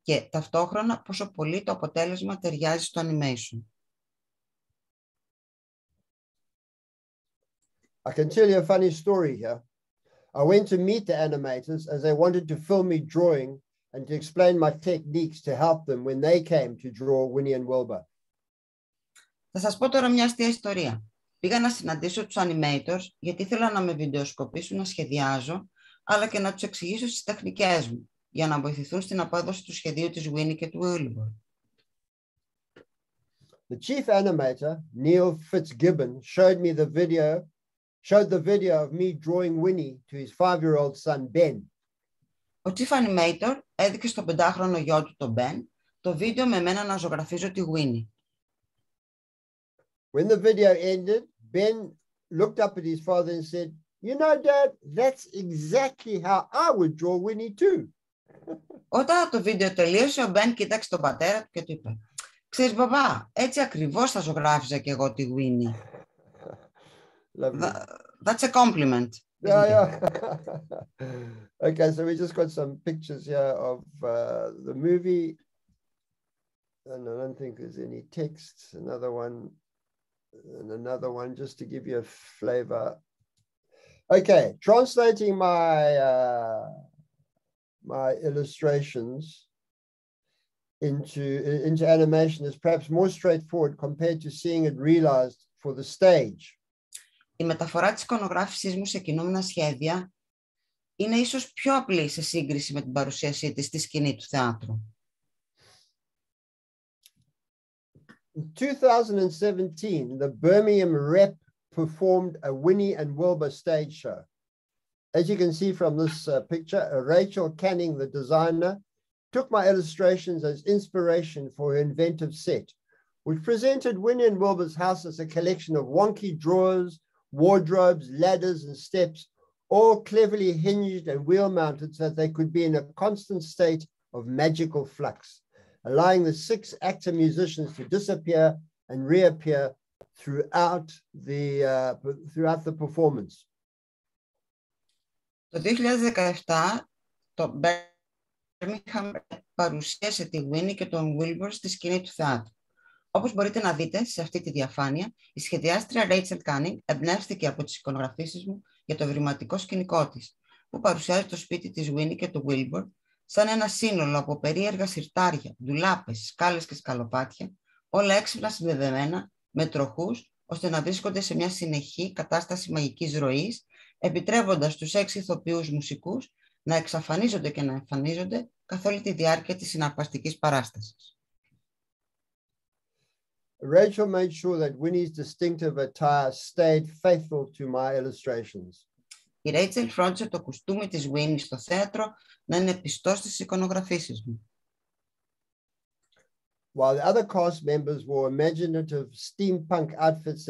και ταυτόχρονα πόσο πολύ το αποτέλεσμα ταιριάζει στο animation. I can tell you a funny story here. I went to meet the animators as they wanted to film me drawing and to explain my techniques to help them when they came to draw Winnie and Wilbur. Θα σας πω τώρα μια αστεία ιστορία. Πήγα να συναντήσω τους animators γιατί ήθελα να με βιντεοσκοπήσουν να σχεδιάζω, αλλά και να τους εξηγήσω τις τεχνικές μου, για να βοηθηθούν στην απόδοση του σχεδίου της Winnie και του Wilbur. The chief animator, Neil Fitzgibbon, showed the video of me drawing Winnie to his 5-year-old son, Ben. Ο chief animator έδειξε στον 5χρονο γιο του, τον Ben, το βίντεο με μένα να ζωγραφίζω τη Winnie. When the video ended, Ben looked up at his father and said, "You know, Dad, that's exactly how I would draw Winnie too." Όταν το βίντεο τελείωσε, ο Ben κοίταξε τον πατέρα του και του είπε, «Ξέρεις, μπαμπά, έτσι ακριβώς θα ζωγράφιζα και εγώ τη Winnie». That's a compliment. Yeah. Okay, so we just got some pictures here of the movie. And I don't think there's any text. Another one, and another one, just to give you a flavor. Okay, translating my illustrations into animation is perhaps more straightforward compared to seeing it realized for the stage. Η μεταφορά της εικονογράφησής μου σε κινούμενα σχέδια είναι ίσως πιο απλή σε σύγκριση με την παρουσίασή της στη σκηνή του θεάτρου. In 2017, the Birmingham Rep performed a Winnie and Wilbur stage show. As you can see from this picture, Rachel Canning, the designer, took my illustrations as inspiration for her inventive set, which presented Winnie and Wilbur's house as a collection of wonky drawers, wardrobes, ladders, and steps, all cleverly hinged and wheel-mounted so that they could be in a constant state of magical flux, allowing the 6 actor musicians to disappear and reappear throughout the performance. Το 2017, το Birmingham παρουσίασε τη Winnie και τον Wilbur στη σκηνή του θεάτρου. Όπως μπορείτε να δείτε σε αυτή τη διαφάνεια, η σχεδιάστρια Rachel Canning εμπνεύστηκε από τις εικονογραφήσεις μου για το ευρηματικό σκηνικό της, που παρουσιάζει το σπίτι της Winnie και του Wilbur σαν ένα σύνολο από περίεργα συρτάρια, ντουλάπες, σκάλες και σκαλοπάτια, όλα έξυπνα συνδεδεμένα με τροχούς, ώστε να βρίσκονται σε μια συνεχή κατάσταση μαγικής ροής, επιτρέποντας στους 6 ηθοποιούς μουσικούς να εξαφανίζονται και να εμφανίζονται καθ' όλη τη διάρκεια της συναρπαστικής παράστασης. Rachel made sure that Winnie's distinctive attire stayed faithful to my illustrations. Η Rachel φρόντισε το κουστούμι της Winnie στο θέατρο να είναι πιστό στις εικονογραφήσεις μου. While the other cast members wore imaginative steampunk outfits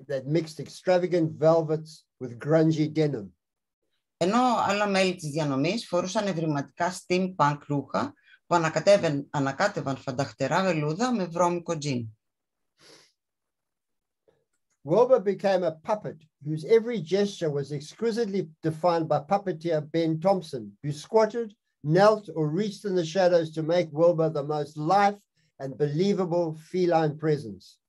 that mixed extravagant velvets with grungy denim. Ενώ άλλα μέλη της διανομής φορούσαν ευρηματικά steampunk ρούχα που ανακάτευαν φανταχτερά βελούδα με βρώμικο τζιν. Wilbur became a puppet whose every gesture was exquisitely defined by puppeteer Ben Thompson, who squatted, knelt, or reached in the shadows to make Wilbur the most life and believable feline presence.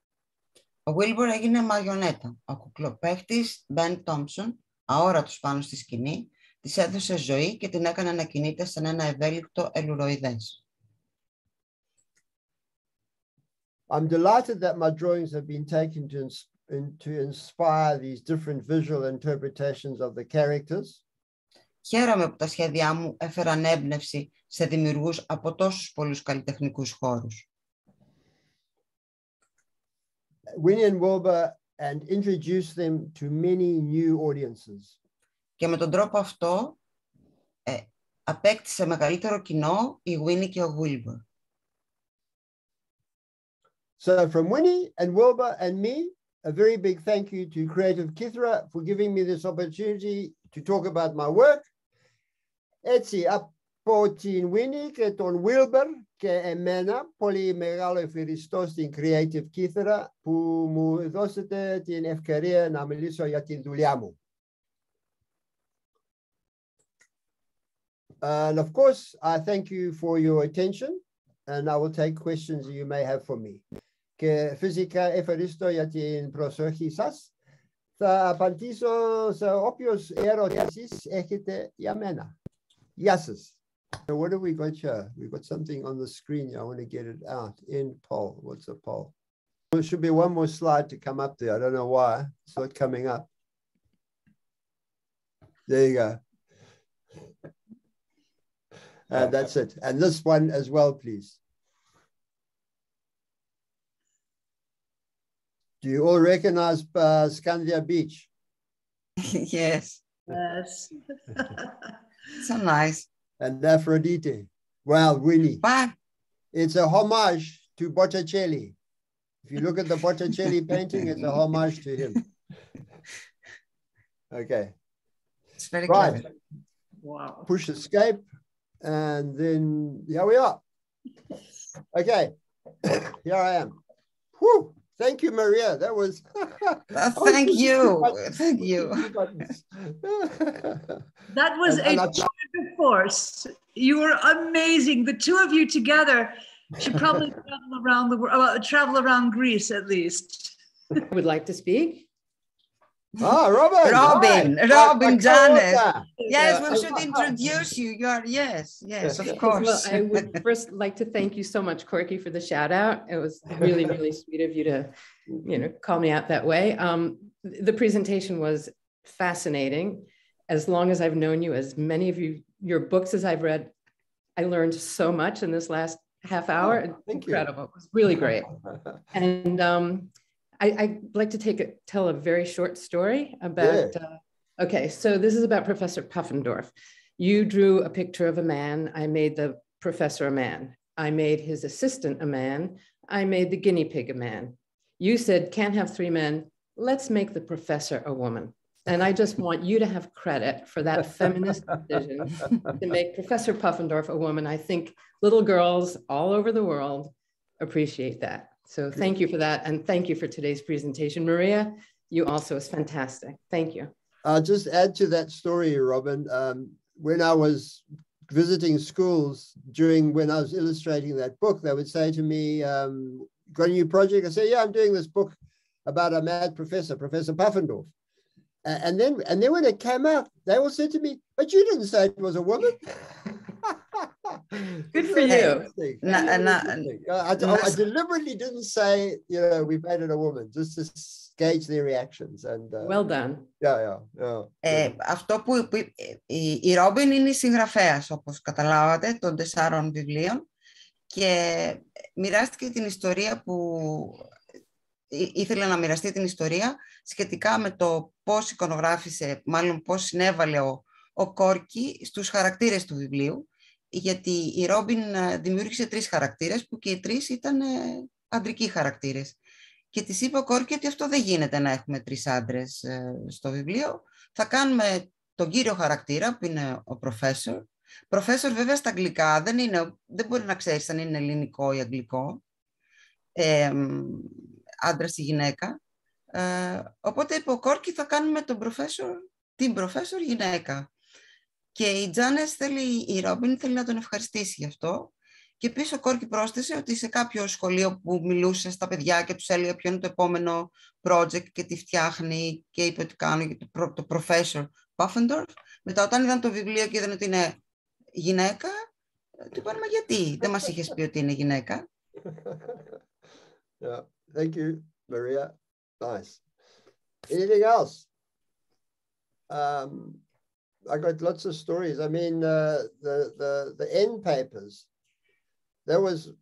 Ο Wilbur έγινε μαριονέτα. Ο κουκλοπαίχτης Ben Thompson, αόρατος πάνω στη σκηνή, της έδωσε ζωή και την έκανε να κινείται σαν ένα ευέλικτο ελουροειδές. I'm delighted that my drawings have been taken to inspire these different visual interpretations of the characters. Χαίρομαι που τα σχέδιά μου έφεραν έμπνευση σε δημιουργούς από τόσους πολλούς καλλιτεχνικούς χώρους. Winnie and Wilbur, and introduce them to many new audiences. Και με τον τρόπο αυτό απέκτησε μεγαλύτερο κοινό η Winnie και ο Wilbur. So from Winnie and Wilbur and me, a very big thank you to Creative Κύθηρα for giving me this opportunity to talk about my work. Έτσι, από την Winnie και τον Wilbur και εμένα, πολύ μεγάλο ευχαριστώ στην Creative Κύθηρα που μου δώσετε την ευκαιρία να μιλήσω για την δουλειά μου. And of course, I thank you for your attention, and I will take questions you may have for me. Και φυσικά ευχαριστώ για την προσοχή σας. Θα απαντήσω σε όποιες ερωτήσεις έχετε για μένα. Γεια σας. So what have we got here? We've got something on the screen. I want to get it out. End poll. What's a poll? There should be one more slide to come up there. I don't know why. It's not coming up. There you go. And that's it. And this one as well, please. Do you all recognize Scandia Beach? Yes. Yes. So nice. And Aphrodite. Well, Winnie. Bye. It's a homage to Botticelli. If you look at the Botticelli painting, it's a homage to him. Okay. It's very right. clever. Wow. Push escape. And then here we are. Okay. Here I am. Whew. Thank you, Maria. That was. Thank you. Thank you. That was a tour de force. You were amazing. The two of you together should probably travel around the world, travel around Greece at least. Would like to speak. Ah, Robin, Robin Janet. Yes, Yeah. we should introduce you. You are, yes, of course. Well, I would first like to thank you so much, Korky, for the shout out. It was really, really sweet of you to, call me out that way. The presentation was fascinating. As long as I've known you, as many of your books as I've read, I learned so much in this last half hour. Incredible. It was really great. And I'd like to tell a very short story about, okay, so this is about Professor Puffendorf. You drew a picture of a man. I made the professor a man. I made his assistant a man. I made the guinea pig a man. You said, can't have three men. Let's make the professor a woman. And I just want you to have credit for that feminist decision to make Professor Puffendorf a woman. I think little girls all over the world appreciate that. So thank you for that. And thank you for today's presentation. Maria, you also is fantastic. Thank you. I'll just add to that story, Robin. When I was visiting schools when I was illustrating that book, they would say to me, got a new project? I say, yeah, I'm doing this book about a mad professor, Professor Puffendorf. And then when it came out, they all said to me, but you didn't say it was a woman. Good for you. I deliberately didn't say, we made it a woman, just to gauge their reactions. And well done. Yeah. Αυτό που η Ρόμπιν είναι η συγγραφέας, όπως καταλάβατε, των 4 βιβλίων και μοιράστηκε την ιστορία ήθελε να μοιραστεί την ιστορία σχετικά με το πώς εικονογράφησε, μάλλον πώς συνέβαλε ο Κόρκι στους χαρακτήρες του βιβλίου, γιατί η Ρόμπιν δημιούργησε 3 χαρακτήρες που και οι 3 ήταν αντρικοί χαρακτήρες. Και της είπε ο Κόρκι ότι αυτό δεν γίνεται να έχουμε 3 άντρες στο βιβλίο. Θα κάνουμε τον κύριο χαρακτήρα που είναι ο Professor. Professor βέβαια στα αγγλικά δεν μπορεί να ξέρεις αν είναι ελληνικό ή αγγλικό. Άντρας ή γυναίκα. Οπότε είπε ο Κόρκι θα κάνουμε την Professor γυναίκα. Και η Ρόμπιν θέλει να τον ευχαριστήσει γι' αυτό. Και επίσης ο Κόρκι πρόσθεσε ότι σε κάποιο σχολείο που μιλούσε στα παιδιά και τους έλεγε ποιο είναι το επόμενο project και τι φτιάχνει και είπε ότι κάνει το Professor Puffendorf. Μετά όταν είδαν το βιβλίο και είδαν ότι είναι γυναίκα, του είπαν μα γιατί δεν μας είχες πει ότι είναι γυναίκα. Yeah. Thank you, Maria. Nice. Anything else? I got lots of stories. I mean, the end papers. That was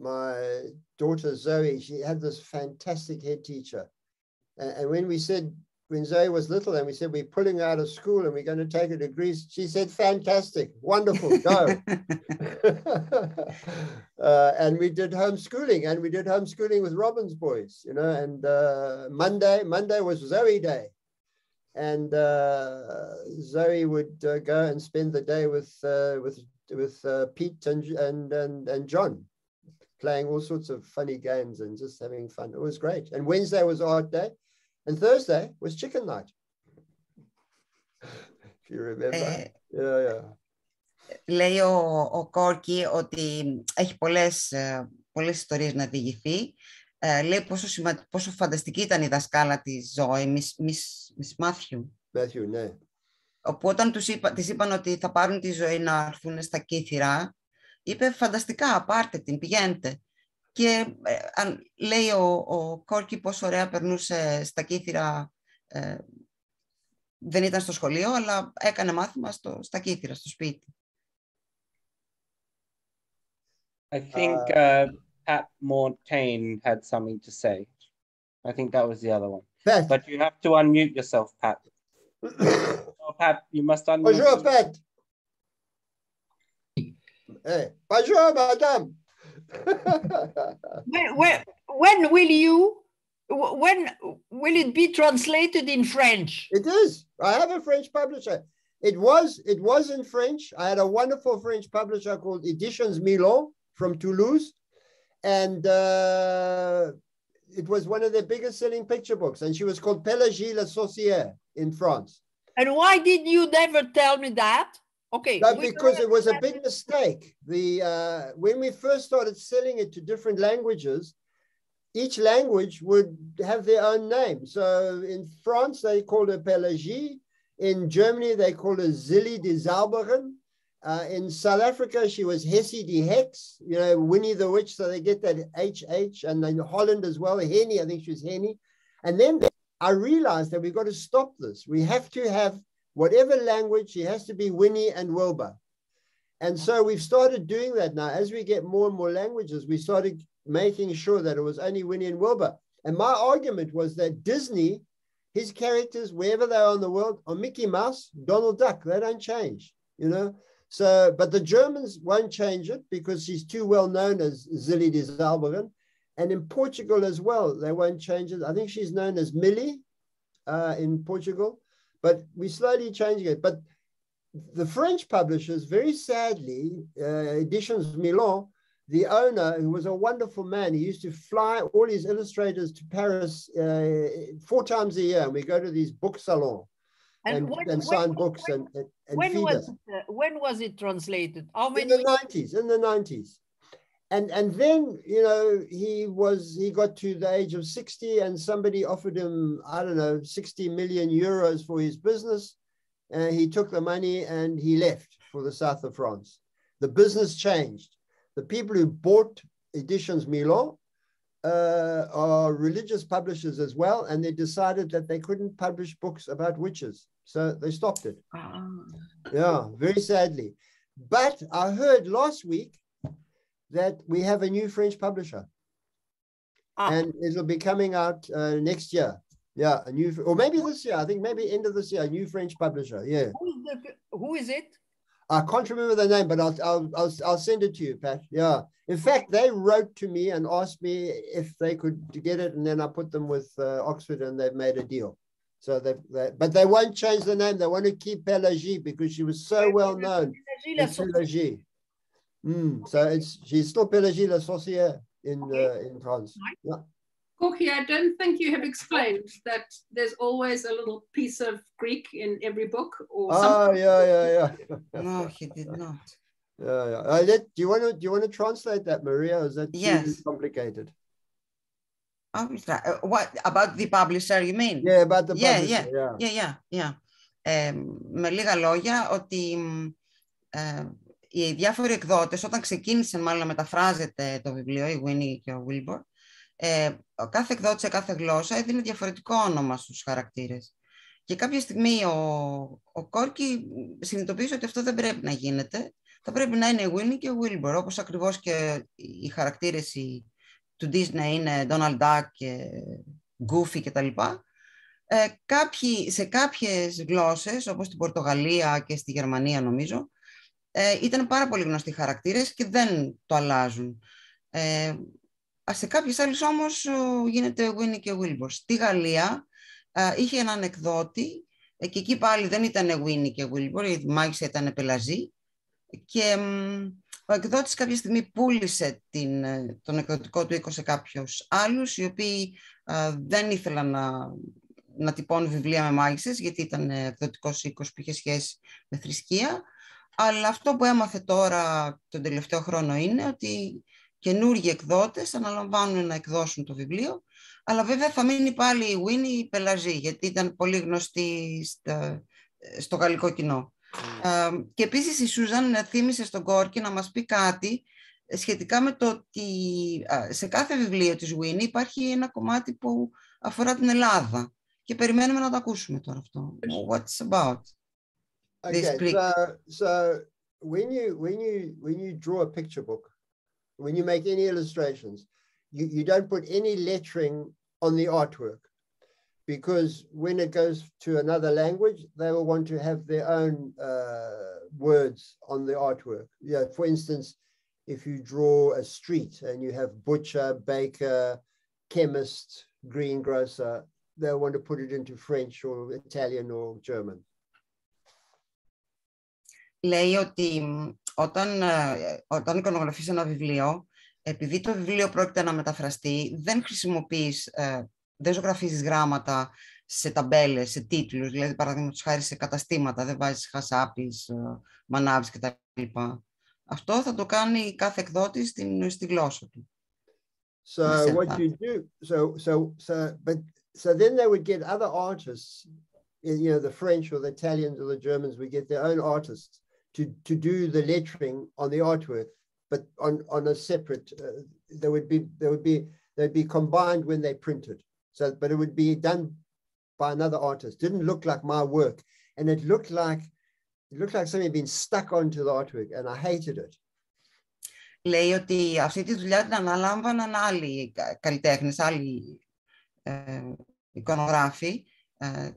my daughter Zoe. She had this fantastic head teacher, and when Zoe was little, and we said we're pulling her out of school and we're going to take her to Greece, she said, "Fantastic, wonderful, go." And we did homeschooling, with Robin's boys, you know. And Monday was Zoe Day. And Zoe would go and spend the day with Pete and John, playing all sorts of funny games and just having fun. It was great. And Wednesday was art day, and Thursday was chicken night. If you remember. Yeah. Λέει ο Κόρκι ότι έχει πολλές ιστορίες να διηγηθεί. Λέει πόσο φανταστική ήταν η δασκάλα της Ζωή, Miss Matthew. Matthew, ναι. Όπου όταν της είπαν ότι θα πάρουν τη Ζωή να έρθουν στα Κύθηρα, είπε φανταστικά, πάρτε την, πηγαίνετε. Και λέει ο Κόρκι πόσο ωραία περνούσε στα Κύθηρα. Δεν ήταν στο σχολείο, αλλά έκανε μάθημα στα Κύθηρα, στο σπίτι. I think Pat Mortain had something to say. I think that was the other one. Pat. But you have to unmute yourself, Pat. Oh, Pat, you must unmute. Bonjour, Pat. Hey, bonjour, madame. When will it be translated in French? It is. I have a French publisher. It was in French. I had a wonderful French publisher called Editions Milan from Toulouse. And it was one of their biggest selling picture books. And she was called Pélagie la Sorcière in France. And why did you never tell me that? Okay. No, because it was a big mistake. When we first started selling it to different languages, each language would have their own name. So in France, they called her Pélagie. In Germany, they called her Zilli de Zauberen. In South Africa, she was Hessie de Hex, you know, Winnie the Witch, so they get that HH. And then Holland as well, Henny, I think she was Henny. And then I realized that we've got to stop this. We have to have whatever language, she has to be Winnie and Wilbur. And so we've started doing that now. As we get more and more languages, we started making sure that it was only Winnie and Wilbur. And my argument was that Disney, his characters, wherever they are in the world, are Mickey Mouse, Donald Duck. They don't change, you know. So, but the Germans won't change it because she's too well known as Zilli de Zauberen. And in Portugal as well, they won't change it. I think she's known as Millie in Portugal, but we're slowly changing it. But the French publishers, very sadly, Editions Milan, the owner, who was a wonderful man, he used to fly all his illustrators to Paris 4 times a year. And we go to these book salons. And sign books and when was it translated? How many? In the 90s. And then, you know, he got to the age of 60 and somebody offered him, I don't know, 60 million euros for his business. And he took the money and he left for the south of France. The business changed. The people who bought Editions Milan are religious publishers as well, and they decided that they couldn't publish books about witches, so they stopped it. Yeah, very sadly. But I heard last week that we have a new French publisher, and it'll be coming out next year. Yeah, a new, or maybe this year. I think maybe end of this year, a new French publisher. Yeah. Who is it? I can't remember the name, but I'll send it to you, Pat. Yeah. In fact, they wrote to me and asked me if they could get it, and then I put them with Oxford, and they've made a deal. So but they won't change the name. They want to keep Pélagie because she was so well known. Pélagie. So she's still Pélagie la Sorcière in France. Yeah. Korky, I don't think you have explained that there's always a little piece of Greek in every book or something. Yeah. No, he did not. Yeah. Do you want to translate that, Maria? Or is that too complicated? What about the publisher, you mean? Yeah, about the publisher. Yeah. Με λίγα λόγια, ότι οι διάφοροι εκδότες, όταν ξεκίνησαν μάλλον να μεταφράζεται το βιβλίο, η Winnie και ο Wilbur, κάθε εκδότη σε κάθε γλώσσα έδινε διαφορετικό όνομα στους χαρακτήρες. Και κάποια στιγμή ο Korky συνειδητοποίησε ότι αυτό δεν πρέπει να γίνεται. Θα πρέπει να είναι Winnie και Wilbur, όπως ακριβώς και οι χαρακτήρες του Disney είναι Donald Duck και Goofy κτλ. Σε κάποιες γλώσσες, όπως στην Πορτογαλία και στη Γερμανία νομίζω, ήταν πάρα πολύ γνωστοί χαρακτήρες και δεν το αλλάζουν. Σε κάποιες άλλες όμως γίνεται Winnie και Wilbur. Στη Γαλλία είχε έναν εκδότη και εκεί πάλι δεν ήταν Winnie και Wilbur, η Μάγισσα ήταν πελαζή και ο εκδότης κάποια στιγμή πούλησε τον εκδοτικό του οίκο σε κάποιους άλλους οι οποίοι δεν ήθελαν να τυπώνουν βιβλία με μάγισσες γιατί ήταν εκδοτικός οίκος που είχε σχέση με θρησκεία. Αλλά αυτό που έμαθε τώρα τον τελευταίο χρόνο είναι ότι καινούργιοι εκδότες αναλαμβάνουν να εκδώσουν το βιβλίο, αλλά βέβαια θα μείνει πάλι η Winnie πελαζή, γιατί ήταν πολύ γνωστή στο γαλλικό κοινό. Και επίσης η Susan θύμισε στον Korky να μας πει κάτι σχετικά με το ότι σε κάθε βιβλίο της Winnie υπάρχει ένα κομμάτι που αφορά την Ελλάδα και περιμένουμε να το ακούσουμε τώρα αυτό. What's about this Greek? So when you draw a picture book, when you make any illustrations, you don't put any lettering on the artwork, because when it goes to another language, they will want to have their own words on the artwork. Yeah, for instance, if you draw a street and you have butcher, baker, chemist, greengrocer, they'll want to put it into French or Italian or German. Λέει ότι όταν εικονογραφείς ένα βιβλίο, επειδή το βιβλίο πρόκειται να μεταφραστεί, δεν ζωγραφίζεις γράμματα σε ταμπέλες, σε τίτλους, δηλαδή παραδείγματος χάρη σε καταστήματα, δεν βάζεις χασάπης, μανάβης κτλ. Αυτό θα το κάνει κάθε εκδότης στη γλώσσα του. So what you do, so then they would get other artists, you know, the French or the Italians or the Germans would get their own artists to do the lettering on the artwork, but on a separate, they'd be combined when they printed. So, but it would be done by another artist. Didn't look like my work, and it looked like something had been stuck onto the artwork, and I hated it. Λέει ότι αυτή τη δουλειά την αναλάμβαναν άλλοι καλλιτέχνες, άλλοι εικονογράφοι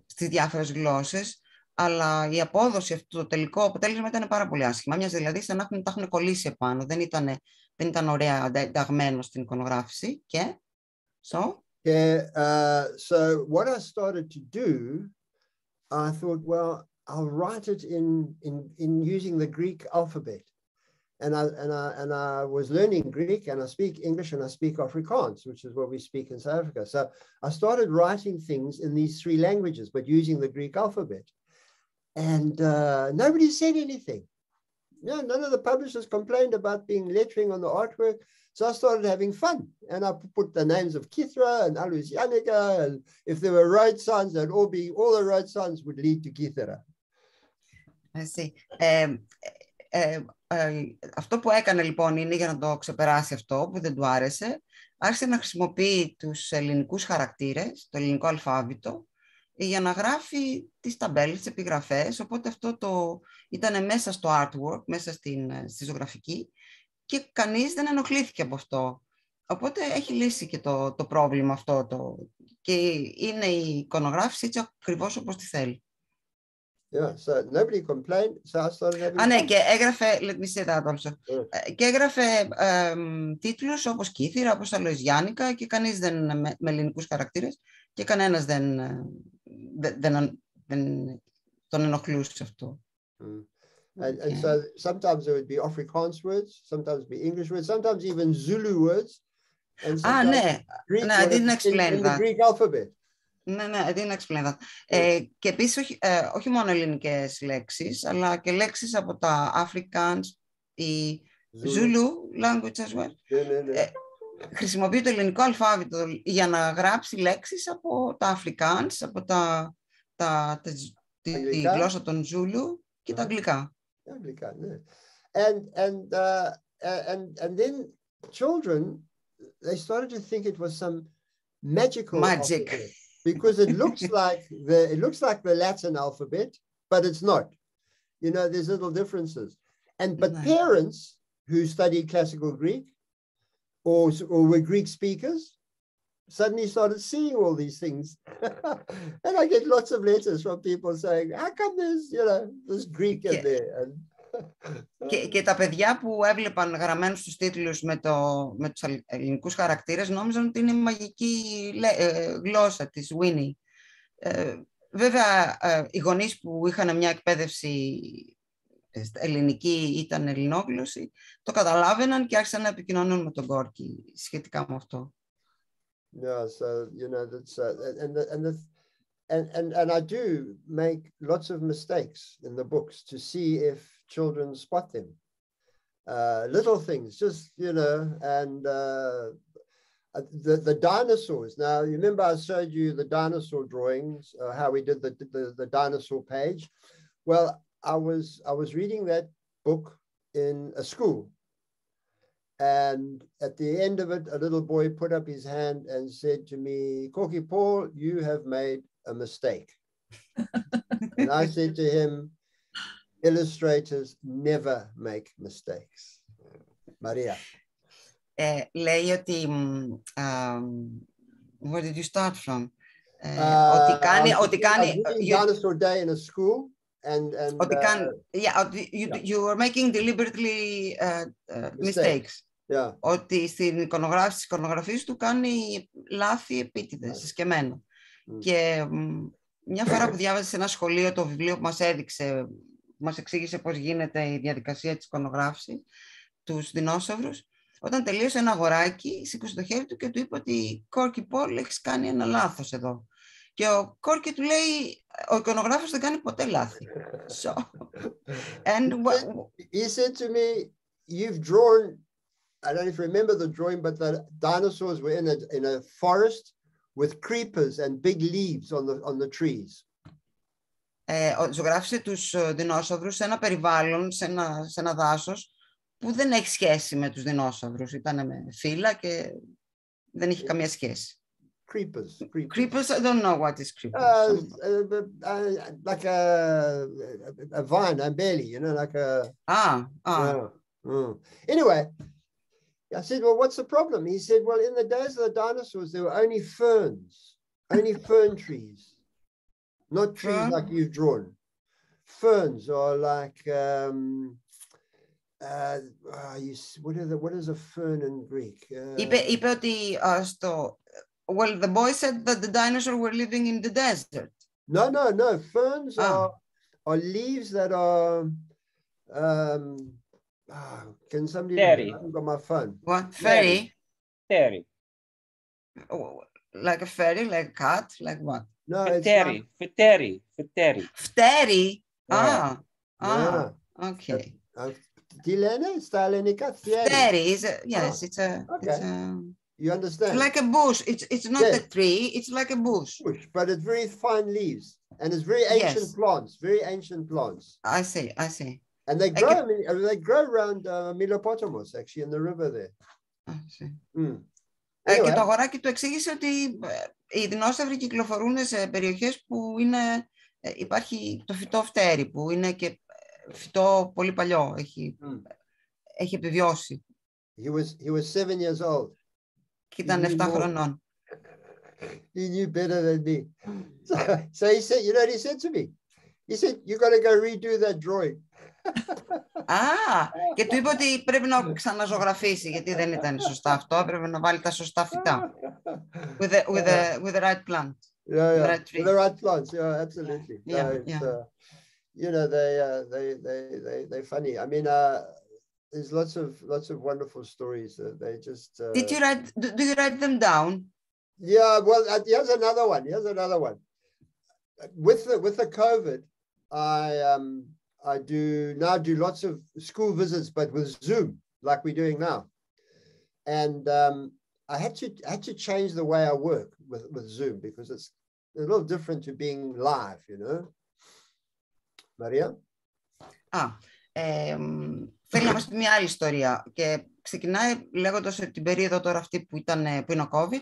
στις διάφορες γλώσσες, αλλά η απόδοση αυτού, το τελικό αποτέλεσμα ήταν πάρα πολύ άσχημα. Μοιάζει δηλαδή σαν να τα έχουν κολλήσει επάνω. Δεν ήταν ωραία ενταγμένο στην εικονογράφηση. Και so what I started to do, I thought, well, I'll write it in using the Greek alphabet. And I was learning Greek, and I speak English, and I speak Afrikaans, which is what we speak in South Africa. So I started writing things in these three languages, but using the Greek alphabet. And nobody said anything. No, none of the publishers complained about being lettering on the artwork. So I started having fun, and I put the names of Κύθηρα and Jannica, and if there were road signs, all the road signs would lead to Κύθηρα. I see. Αυτό που έκανε λοιπόν είναι, για να το ξεπεράσει αυτό που δεν του άρεσε, άρχισε να χρησιμοποιεί τους ελληνικούς χαρακτήρες, το ελληνικό αλφάβητο, για να γράφει τις ταμπέλες, τις επιγραφές, οπότε αυτό ήταν μέσα στο artwork, μέσα στη ζωγραφική, και κανείς δεν ενοχλήθηκε από αυτό. Οπότε έχει λύσει και το πρόβλημα αυτό, και είναι η εικονογράφηση έτσι ακριβώς όπως τη θέλει. Yeah, so nobody complained, so I started having ναι, και έγραφε, let me say that also. Και έγραφε τίτλους όπως Κύθηρα, όπως Γιάννικα, και κανείς δεν, με ελληνικούς χαρακτήρες, και κανένας δεν τον ενοχλούσε αυτό. And so sometimes there would be Afrikaans words, sometimes be English words, sometimes even Zulu words. And ναι, I didn't explain that. In the Greek alphabet. Ναι, I didn't explain that. Και επίσης όχι μόνο ελληνικές λέξεις, αλλά και λέξεις από τα Afrikaans, η Zulu language as well. Χρησιμοποιεί το ελληνικό αλφάβητο για να γράψει λέξεις από τα Afrikaans, από τη γλώσσα των Zulu και τα αγγλικά. And then children, they started to think it was some magical Magic. alphabet, because it looks like the Latin alphabet, but it's not. You know, there's little differences. But parents who studied classical Greek or were Greek speakers suddenly started seeing all these things. And I get lots of letters from people saying, how come there's, you know, this Greek in there? And και τα παιδιά που έβλεπαν γραμμένους στους τίτλους με τους ελληνικούς χαρακτήρες νόμιζαν ότι είναι η μαγική γλώσσα της Winnie. Βέβαια, οι γονείς που είχαν μια εκπαίδευση ελληνική, ήταν ελληνόγλωσσοι, το καταλάβαιναν και άρχισαν να επικοινωνούν με τον Korky σχετικά με αυτό. Yeah, so you know that's and I do make lots of mistakes in the books to see if children spot them. Little things, just you know, and the dinosaurs. Now, you remember I showed you the dinosaur drawings, how we did the dinosaur page. Well, I was reading that book in a school. And at the end of it, a little boy put up his hand and said to me, "Korky Paul, you have made a mistake." And I said to him, illustrators never make mistakes. Maria. Λέει ότι, where did you start from? Ότι κάνει dinosaur day in a school. You were making deliberately mistakes. Yeah. Ότι στην εικονογράφηση της εικονογραφίας του κάνει λάθη επίτηδες, συσκεμμένα. Και μια φορά που διάβαζε σε ένα σχολείο το βιβλίο που μας έδειξε, μας εξήγησε πώς γίνεται η διαδικασία της εικονογράφησης, τους δεινόσαυρους, όταν τελείωσε ένα αγοράκι, σήκωσε το χέρι του και του είπε ότι Korky Paul, έχεις κάνει ένα λάθος εδώ. Και ο Korky του λέει, ο εικονογράφος δεν κάνει ποτέ λάθη. So, and he said to me, you've drawn, I don't know if you remember the drawing, but the dinosaurs were in a forest with creepers and big leaves on the trees. Ζωγράφισε τους δεινόσαυρους σε ένα περιβάλλον, σε ένα δάσος που δεν έχει σχέση με τους δεινόσαυρους. Ήταν με φύλλα και δεν είχε καμία σχέση. Creepers, I don't know what is creepers. Like a vine, a belly, you know, like a... Anyway, I said, well, what's the problem? He said, well, in the days of the dinosaurs, there were only ferns, only fern trees, not trees like you've drawn. Ferns are like, what is a fern in Greek? Είπε ότι well, the boy said that the dinosaurs were living in the desert. No. Ferns are leaves that are, can somebody... Fairy. I haven't got my phone. What? Fairy? Fairy. Like a fairy, like a cat, like what? No, Φτερί. Φτερί. Okay. Τι λένε στα ελληνικά? Fairy, yes, it's a... You understand? It's like a bush. It's not a tree. It's like a bush. But it's very fine leaves, and it's very ancient plants. Very ancient plants. I see. And they grow around Melopotamus, actually, in the river there. I see. Anyway. Και το αγοράκι του εξήγησε ότι οι δεινόσαυροι κυκλοφορούν σε περιοχές που υπάρχει το φυτό φτέρι, που είναι και φυτό πολύ παλιό. Έχει επιβιώσει. He was 7 years old. Και ήταν 7 χρονών. He knew better than me. So he said, you know what he said to me? He said, you got to go redo that drawing. Και του είπε ότι πρέπει να ξαναζωγραφίσει, γιατί δεν ήταν σωστά αυτό, πρέπει να βάλει τα σωστά φυτά. With the right plant. Yeah. With the right plants, yeah, absolutely. You know, they're funny. I mean, there's lots of wonderful stories. They just. Do you write them down? Yeah. Well, here's another one. With the COVID, I do lots of school visits, but with Zoom, like we're doing now. And I had to change the way I work with Zoom, because it's a little different to being live, you know. Maria? Θέλει να μας πει μια άλλη ιστορία. Και ξεκινάει λέγοντας ότι την περίοδο τώρα αυτή που είναι ο COVID,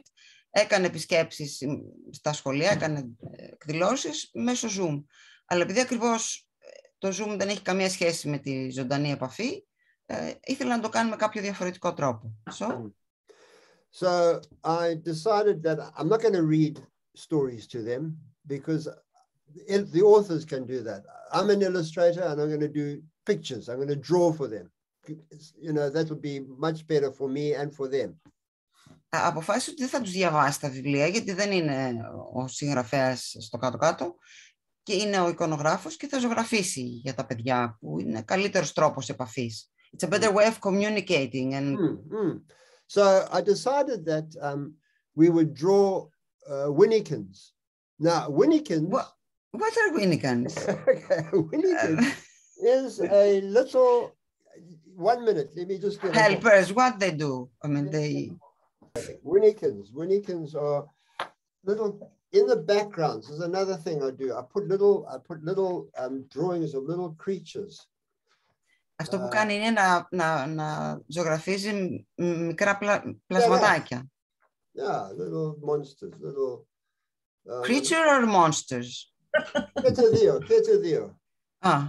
έκανε επισκέψεις στα σχολεία, έκανε εκδηλώσεις μέσω Zoom. Αλλά επειδή ακριβώς το Zoom δεν έχει καμία σχέση με τη ζωντανή επαφή, ήθελα να το κάνουμε κάποιο διαφορετικό τρόπο. So I decided that I'm not going to read stories to them because the authors can do that. I'm an illustrator and I'm going to do pictures. I'm going to draw for them. You know, that would be much better for me and for them. Αποφάσισα ότι δεν θα τους διαβάσει τα βιβλία, γιατί δεν είναι ο συγγραφέας στο κάτω-κάτω και είναι ο εικονογράφος και θα ζωγραφίσει για τα παιδιά, που είναι καλύτερος τρόπος επαφής. It's a better way of communicating. And... So I decided that we would draw Winnikins. Now, Winnikins... What are Winnikins? Okay, Winnikins is a little... 1 minute, let me just get... Helpers, what they do? I mean, they... Winnikins are little... In the backgrounds, there's another thing I do. I put little drawings of little creatures. Αυτό που κάνει είναι να ζωγραφίζει μικρά πλασματάκια. Yeah, little monsters, little... Creature or monsters? Ketadeo. Ah.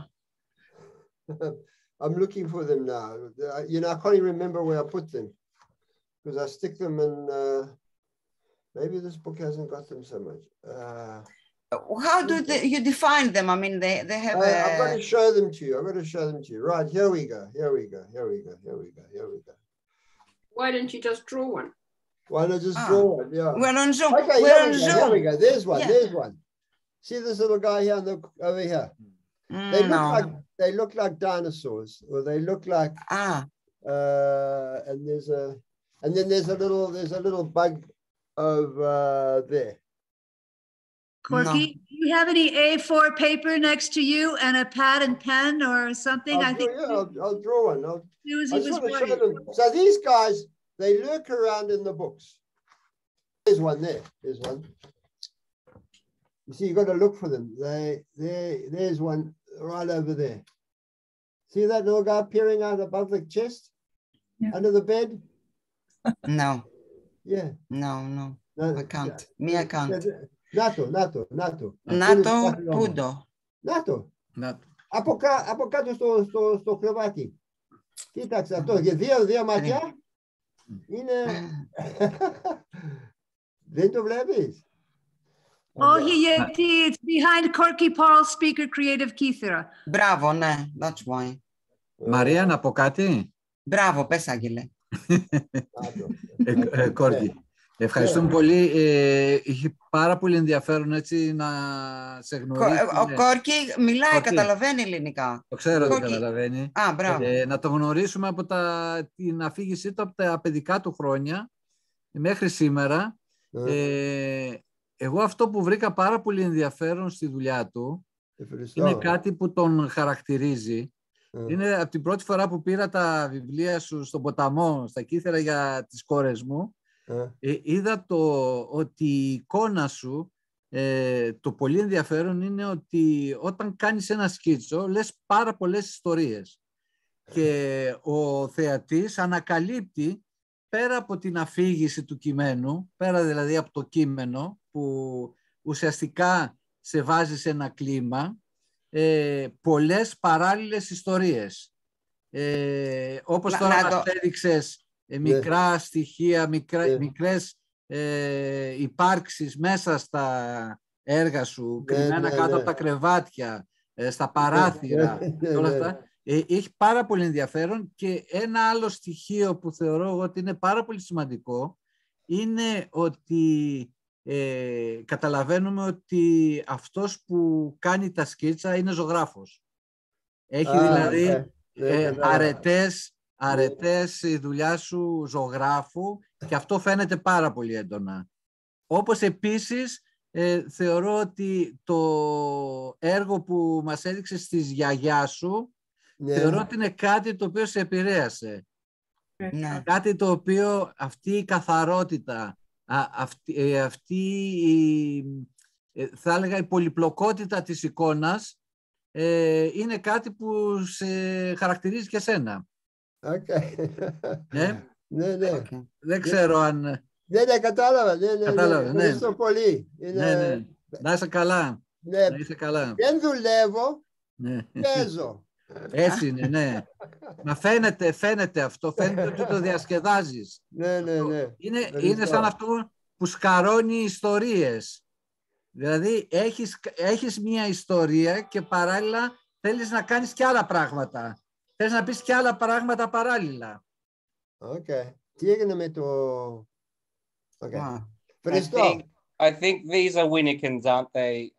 I'm looking for them now. You know, I can't even remember where I put them because I stick them in... maybe this book hasn't got them so much. How do you define them? I mean, they have... I've got to show them to you. Right, here we go. Why don't you just draw one? Why not just draw one? Yeah. We're on Zoom. Okay, here we go. There's one. Yeah. There's one. See this little guy here over here? They look like dinosaurs, or they look like... and then there's a little bug over there. Korky, do you have any A4 paper next to you and a pad and pen or something? I'll draw one. So these guys, they lurk around in the books. There's one there. There's one. You see, you've got to look for them. There's one right over there. See that little guy peering out above the chest? Yeah. Under the bed? No. Yeah. No. I can't. Me, I can't. Νάτο, πούντο. Νάτο. Από κάτω στο κρεβάτι. Κοίταξε αυτό. Και δύο ματιά. Είναι... Δεν το βλέπεις? Όχι, γιατί it's behind Korky Paul speaker creative Κύθηρα. Μπράβο, ναι. That's why. Μαρία, να πω κάτι? Μπράβο, πες, Άγγελε. Korky. Ευχαριστούμε πολύ. Είχε πάρα πολύ ενδιαφέρον έτσι να σε γνωρίσει. Ο Korky μιλάει, καταλαβαίνει ελληνικά. Το ξέρω ότι καταλαβαίνει. Μπράβο. Να το γνωρίσουμε από την αφήγησή του από τα παιδικά του χρόνια μέχρι σήμερα. Εγώ αυτό που βρήκα πάρα πολύ ενδιαφέρον στη δουλειά του είναι κάτι που τον χαρακτηρίζει. Είναι από την πρώτη φορά που πήρα τα βιβλία σου στον ποταμό, στα Κύθηρα για τις κόρες μου. Είδα ότι η εικόνα σου, το πολύ ενδιαφέρον είναι ότι όταν κάνεις ένα σκίτσο λες πάρα πολλές ιστορίες και ο θεατής ανακαλύπτει πέρα από την αφήγηση του κειμένου, πέρα δηλαδή από το κείμενο που ουσιαστικά σε βάζει σε ένα κλίμα, πολλές παράλληλες ιστορίες. Όπως τώρα μας έδειξες μικρά στοιχεία, μικρές υπάρξεις μέσα στα έργα σου, κρυμμένα κάτω από τα κρεβάτια, στα παράθυρα, όλα αυτά. Έχει πάρα πολύ ενδιαφέρον και ένα άλλο στοιχείο που θεωρώ ότι είναι πάρα πολύ σημαντικό είναι ότι καταλαβαίνουμε ότι αυτός που κάνει τα σκίτσα είναι ζωγράφος. Έχει δηλαδή αρετές η δουλειά σου ζωγράφου και αυτό φαίνεται πάρα πολύ έντονα. Όπως επίσης θεωρώ ότι το έργο που μας έδειξε στις γιαγιά σου θεωρώ ότι είναι κάτι το οποίο σε επηρέασε. Κάτι το οποίο αυτή η καθαρότητα, θα έλεγα η πολυπλοκότητα της εικόνας είναι κάτι που σε χαρακτηρίζει και σένα. Ναι, ναι. Δεν ξέρω αν... Ναι, κατάλαβα. Κατάλαβα, ναι. Ευχαριστώ πολύ. Ναι. Να είσαι καλά. Ναι. Να είσαι καλά. Δεν δουλεύω, ναι. παίζω. Έτσι είναι, ναι. Μα φαίνεται αυτό. Φαίνεται ότι το διασκεδάζεις. Ναι. Είναι σαν αυτό που σκαρώνει ιστορίες. Δηλαδή έχεις μία ιστορία και παράλληλα θέλεις να κάνεις και άλλα πράγματα. Θέλεις να πεις και άλλα πράγματα παράλληλα. Τι έγινε με το... Ευχαριστώ. I think these are Winnikins, aren't they,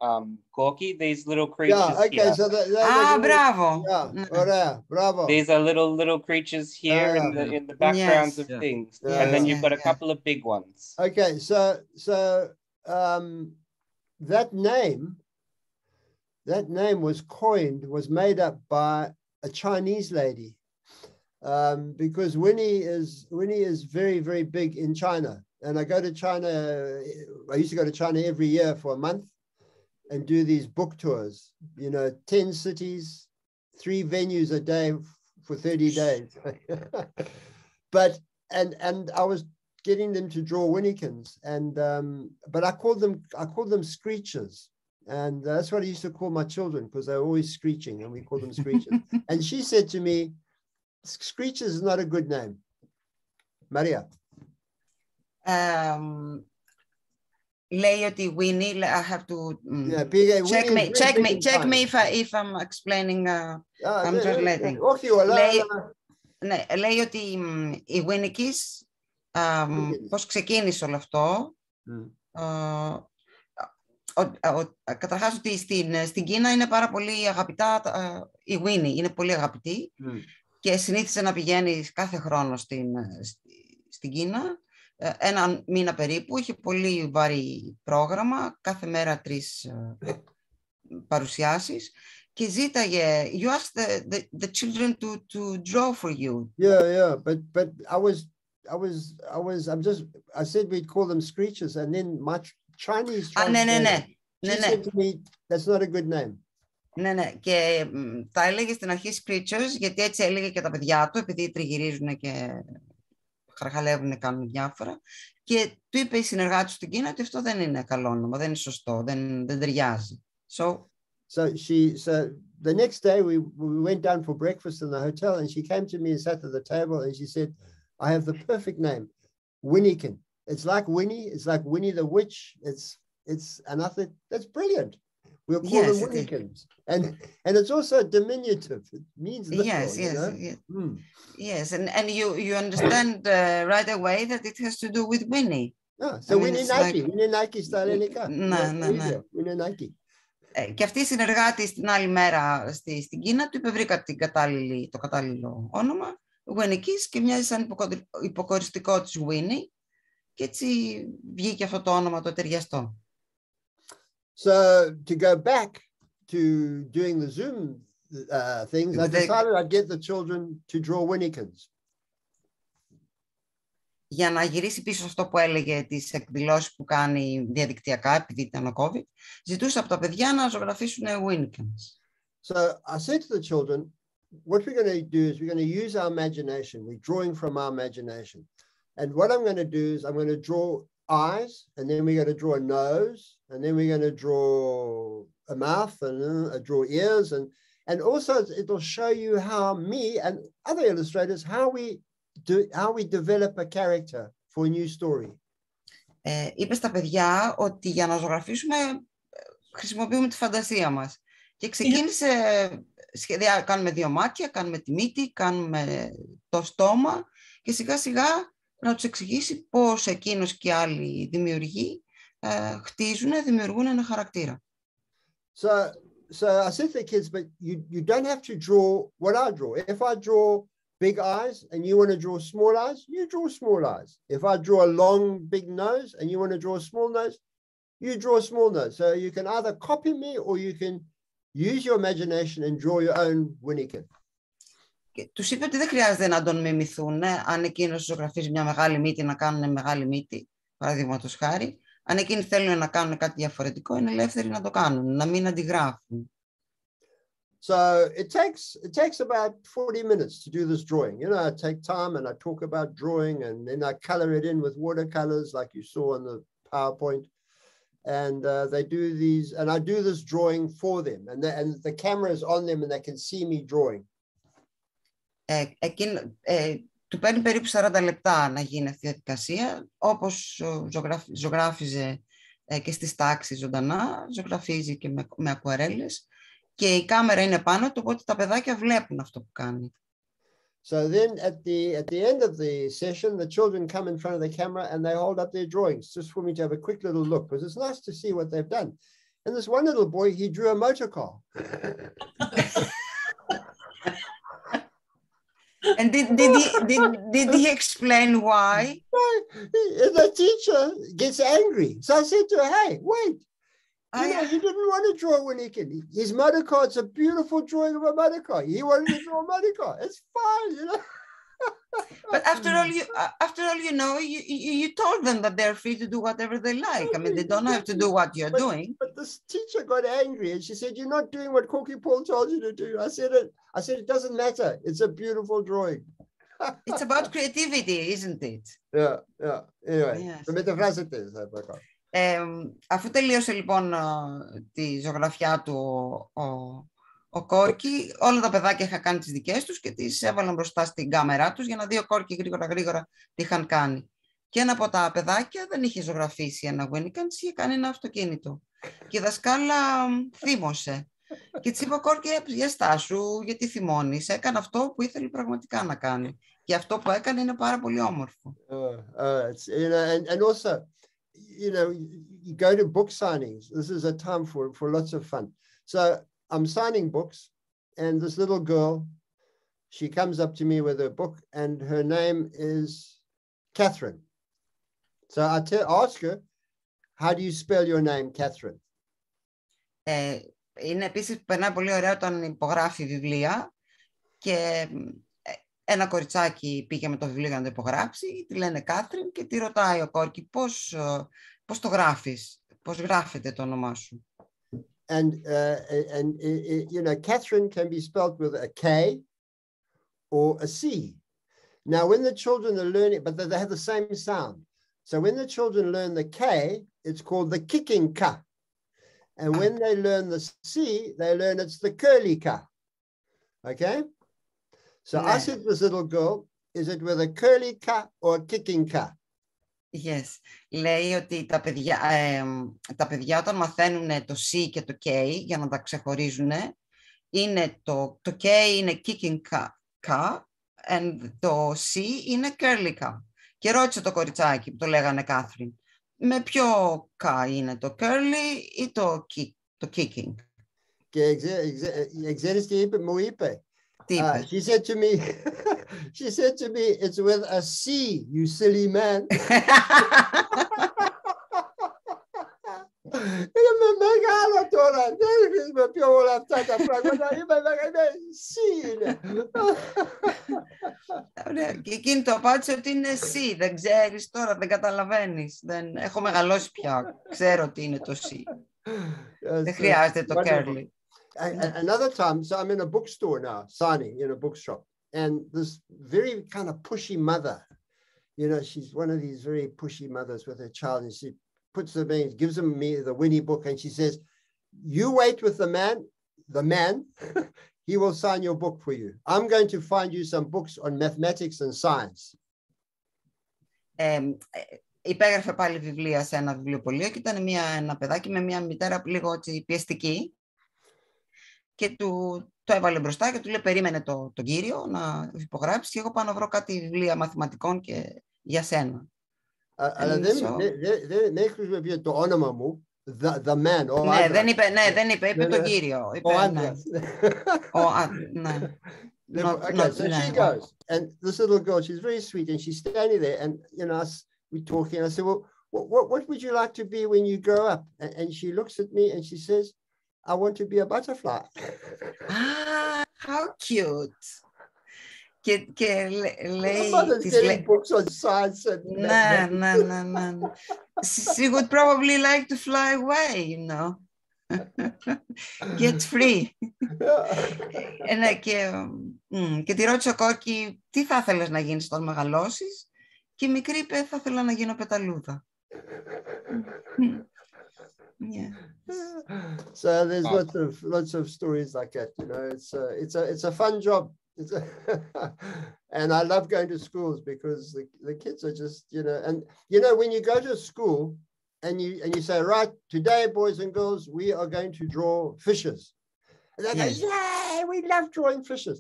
Korky? These little creatures here. So bravo. Bravo. These are little creatures here in the backgrounds of things. And then you've got a couple of big ones. Okay, so that name was made up by a Chinese lady. Because Winnie is very, very big in China. And I go to China, I used to go to China every year for a month and do these book tours, 10 cities, 3 venues a day for 30 days. And I was getting them to draw Winnikins, but I called them screechers. And that's what I used to call my children, because they're always screeching, and we call them screechers. And she said to me, screechers is not a good name. Maria. Λέει ότι Winnie, I have to check me if I'm explaining, I'm translating. Λέει ότι η Winnikins, πώς ξεκίνησε όλο αυτό, καταρχάς ότι στην Κίνα είναι πάρα πολύ αγαπητά, η Winnie είναι πολύ αγαπητή και συνήθισε να πηγαίνει κάθε χρόνο στην Κίνα. Ένα μήνα περίπου, είχε πολύ βαρύ πρόγραμμα, κάθε μέρα 3 παρουσιάσεις και ζήταγε, you asked the children to draw for you. Yeah, but I said we'd call them screechers, and then my Chinese translator, she said to me, that's not a good name. Ναι, και τα έλεγε στην αρχή screechers, γιατί έτσι έλεγε και τα παιδιά του, επειδή τριγυρίζουν και χαρχαλεύουν, κάνουν διάφορα, και του είπε η συνεργάτη του στην Κίνα ότι αυτό δεν είναι καλό όνομα, δεν είναι σωστό, δεν ταιριάζει. So the next day we went down for breakfast in the hotel, and she came to me and sat at the table, and she said, I have the perfect name, Winnikin. It's like Winnie, it's like Winnie the Witch. And I thought, that's brilliant. We'll call them Winnikins. And it's also diminutive. It means little, Yes, and you understand right away that it has to do with Winnie. So Winnie Nike, Winnie Nike στα ελληνικά. Ναι. Winnie Nike. Και αυτή η συνεργάτη την άλλη μέρα στην Κίνα του είπε, βρήκα το κατάλληλο όνομα, Winnikins, και μοιάζει σαν υποκοριστικό της Winnie, και έτσι βγήκε αυτό το όνομα το ταιριαστό. So to go back to doing the Zoom things, I decided I'd get the children to draw Winnikins. Για να γυρίσει πίσω αυτό που έλεγε, τις εκδηλώσεις που κάνει διαδικτυακά, επειδή ήταν ο COVID, ζητούσα από τα παιδιά να ζωγραφίσουν Winnikins. So I said to the children, what we're going to do is we're going to use our imagination. We're drawing from our imagination. And what I'm going to do is I'm going to draw eyes, and then we're going to draw a nose, and then we're going to draw a mouth, and draw ears, and also it'll show you how me and other illustrators, how we develop a character for a new story. Είπε στα παιδιά ότι για να ζωγραφίσουμε χρησιμοποιούμε τη φαντασία μας. Και ξεκίνησε σχεδιά, κάνουμε 2 μάτια, κάνουμε τη μύτη, κάνουμε το στόμα, και σιγά σιγά να τους εξηγήσει πώς εκείνος και άλλοι δημιουργοί δημιουργούν ένα χαρακτήρα. So I said to the kids, but you don't have to draw what I draw. If I draw big eyes and you want to draw small eyes, you draw small eyes. If I draw a long, big nose and you want to draw a small nose, you draw a small nose. So you can either copy me or you can use your imagination and draw your own Winnikin. Τους είπε ότι δεν χρειάζεται να τον μιμηθούν. Αν εκείνος ζωγραφίζει μια μεγάλη μύτη, να κάνουν μεγάλη μύτη, παραδείγματος χάρη. Αν εκείνοι θέλουν να κάνουν κάτι διαφορετικό, είναι ελεύθεροι να το κάνουν, να μην αντιγράφουν. So it takes about 40 minutes to do this drawing. You know, I take time and I talk about drawing, and then I color it in with watercolors like you saw on the PowerPoint. And they do these, and I do this drawing for them, and the camera is on them and they can see me drawing. Του παίρνει περίπου 40 λεπτά να γίνει αυτή η διαδικασία, όπως ζωγράφιζε και στις τάξεις ζωντανά, ζωγραφίζει και με ακουαρέλες, και η κάμερα είναι πάνω του, οπότε τα παιδάκια βλέπουν αυτό που κάνει. So then at the end of the session, the children come in front of the camera and they hold up their drawings just for me to have a quick little look, because it's nice to see what they've done. And this one little boy, he drew a motor car. And did he explain why? The teacher gets angry. So I said to her, hey, wait. He didn't want to draw when he can. His motor car, it's a beautiful drawing of a motor car. He wanted to draw a motor car. It's fine, you know. But after all, you know, you told them that they're free to do whatever they like. I mean, they don't have to do what you're doing. But this teacher got angry and she said, "You're not doing what Korky Paul told you to do." I said, it doesn't matter. It's a beautiful drawing. It's about creativity, isn't it? Yeah. Anyway, Yes. the μεταφράζεται, I forgot. Αφού τελείωσε λοιπόν τη ζωγραφιά του ο Korky, όλα τα παιδάκια είχαν κάνει τις δικές τους και τις έβαλαν μπροστά στην κάμερά τους για να δει ο Korky γρήγορα τι είχαν κάνει. Και ένα από τα παιδάκια δεν είχε ζωγραφίσει ένα Winnie, είχε κάνει ένα αυτοκίνητο. Και η δασκάλα θύμωσε. Και της είπε ο Korky, για στάσου, γιατί θυμώνεις, έκανε αυτό που ήθελε πραγματικά να κάνει. Και αυτό που έκανε είναι πάρα πολύ όμορφο. And also, you know, you go to book signings. This is a time for lots of fun. So I'm signing books, and this little girl, she comes up to me with her book, and her name is Catherine. So I ask her, how do you spell your name, Catherine? Είναι επίσης που περνάει πολύ ωραία όταν υπογράφει βιβλία και ένα κοριτσάκι πήγε με το βιβλίο για να το υπογράψει, τη λένε Κάθριν και τη ρωτάει ο Korky πώς το γράφεις, πώς γράφεται το όνομά σου. And you know, Catherine can be spelled with a K or a C. Now, when the children are learning, but they have the same sound. So when the children learn the K, it's called the kicking ka. And when they learn the C, they learn it's the curly ka. Okay? So I said to this little girl, is it with a curly ka or a kicking ka? Yes. Λέει ότι τα παιδιά όταν μαθαίνουν το C και το K για να τα ξεχωρίζουν, είναι το K είναι kicking ka and το C είναι curly ka. Και ρώτησε το κοριτσάκι που το λέγανε Catherine, με ποιο ka είναι, το curly ή το kicking? Και ξέρεις τι είπε, μου είπε. She said to me, it's with a C, you silly man. Είμαι μεγάλο τώρα, δεν χρησιμοποιώ όλα αυτά τα πράγματα, είμαι C είναι. Και εκείνη το απάντησε ότι είναι C, δεν ξέρεις τώρα, δεν καταλαβαίνεις, δεν έχω μεγαλώσει πια, ξέρω ότι είναι το C. Δεν χρειάζεται το curly. Another time, so I'm in a bookstore now, signing in a bookshop, and this very kind of pushy mother, you know, she's one of these very pushy mothers with her child, and she puts them in, gives them me the Winnie book, and she says, you wait with the man, he will sign your book for you. I'm going to find you some books on mathematics and science. Υπέγραφε πάλι βιβλία σε ένα βιβλιοπωλείο και ήταν ένα παιδάκι με μια μητέρα λίγο πιεστική. Και το έβαλε μπροστά και του λέει περίμενε τον κύριο να υπογράψει και εγώ πάω να βρω κάτι βιβλία μαθηματικών και για σένα. Αλλά δεν χρησιμοποιεί το όνομα μου, the man. Ναι, δεν είπε, είπε τον κύριο. Okay, so she goes, and this little girl, she's very sweet, and she's standing there, and you know, we're talking, and I said, well, what would you like to be when you grow up? And she looks at me and she says, I want to be a butterfly. Ah, how cute. Και λέει... Mother's getting books on science and No. She would probably like to fly away, you know. Get free. Και τη ρώτησε ο Κόρκι τι θα ήθελες να γίνεις όταν μεγαλώσεις, και η μικρή είπε θα ήθελα να γίνω πεταλούδα. Yeah. So there's lots of stories like that. You know, it's a fun job. And I love going to schools because the kids are just, you know, and you know, when you go to school and you say, right, today, boys and girls, we are going to draw fishes. And they go, yay, we love drawing fishes.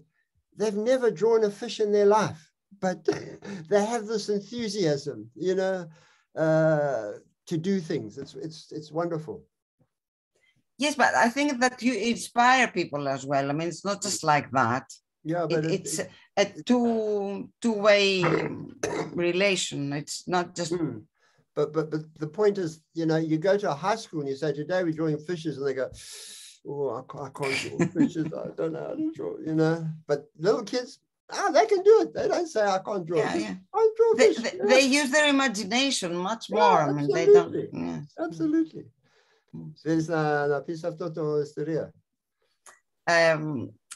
They've never drawn a fish in their life, but they have this enthusiasm, you know, to do things. It's wonderful. Yes, but I think that you inspire people as well. I mean, it's not just like that. Yeah, but it's a two-way relation. It's not just. But the point is, you know, you go to a high school and you say, today we're drawing fishes, and they go, oh, I can't draw fishes. I don't know how to draw, you know. But little kids, they can do it. They don't say, I can't draw. Yeah. I draw fish. They use their imagination much more. I mean, they don't. Yes. Absolutely. Θέλεις να πεις αυτό το ελευθερία?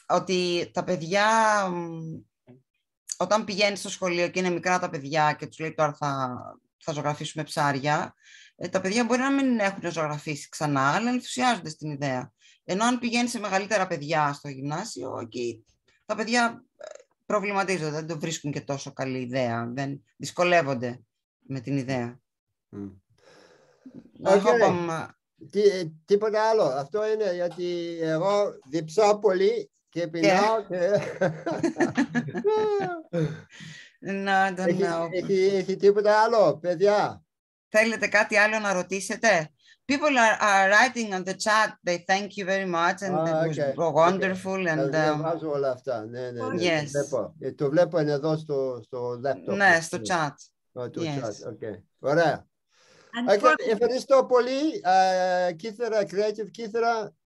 Ότι τα παιδιά, όταν πηγαίνει στο σχολείο και είναι μικρά τα παιδιά και τους λέει τώρα θα ζωγραφίσουμε ψάρια, τα παιδιά μπορεί να μην έχουν ζωγραφίσει ξανά, αλλά ενθουσιάζονται στην ιδέα. Ενώ αν πηγαίνει σε μεγαλύτερα παιδιά στο γυμνάσιο, εκεί τα παιδιά προβληματίζονται, δεν το βρίσκουν και τόσο καλή ιδέα, δεν δυσκολεύονται με την ιδέα. Τίποτα άλλο. Αυτό είναι γιατί εγώ διψάω πολύ και πεινάω. Έχει τίποτα άλλο, παιδιά? Θέλετε κάτι άλλο να ρωτήσετε? People are writing on the chat. They thank you very much and it was wonderful. Βάζω όλα αυτά. Ναι. Yes. Το βλέπω εδώ στο laptop. Ναι, στο chat. Ωραία. Ευχαριστώ πολύ, Κύθηρα, Creative Κύθηρα.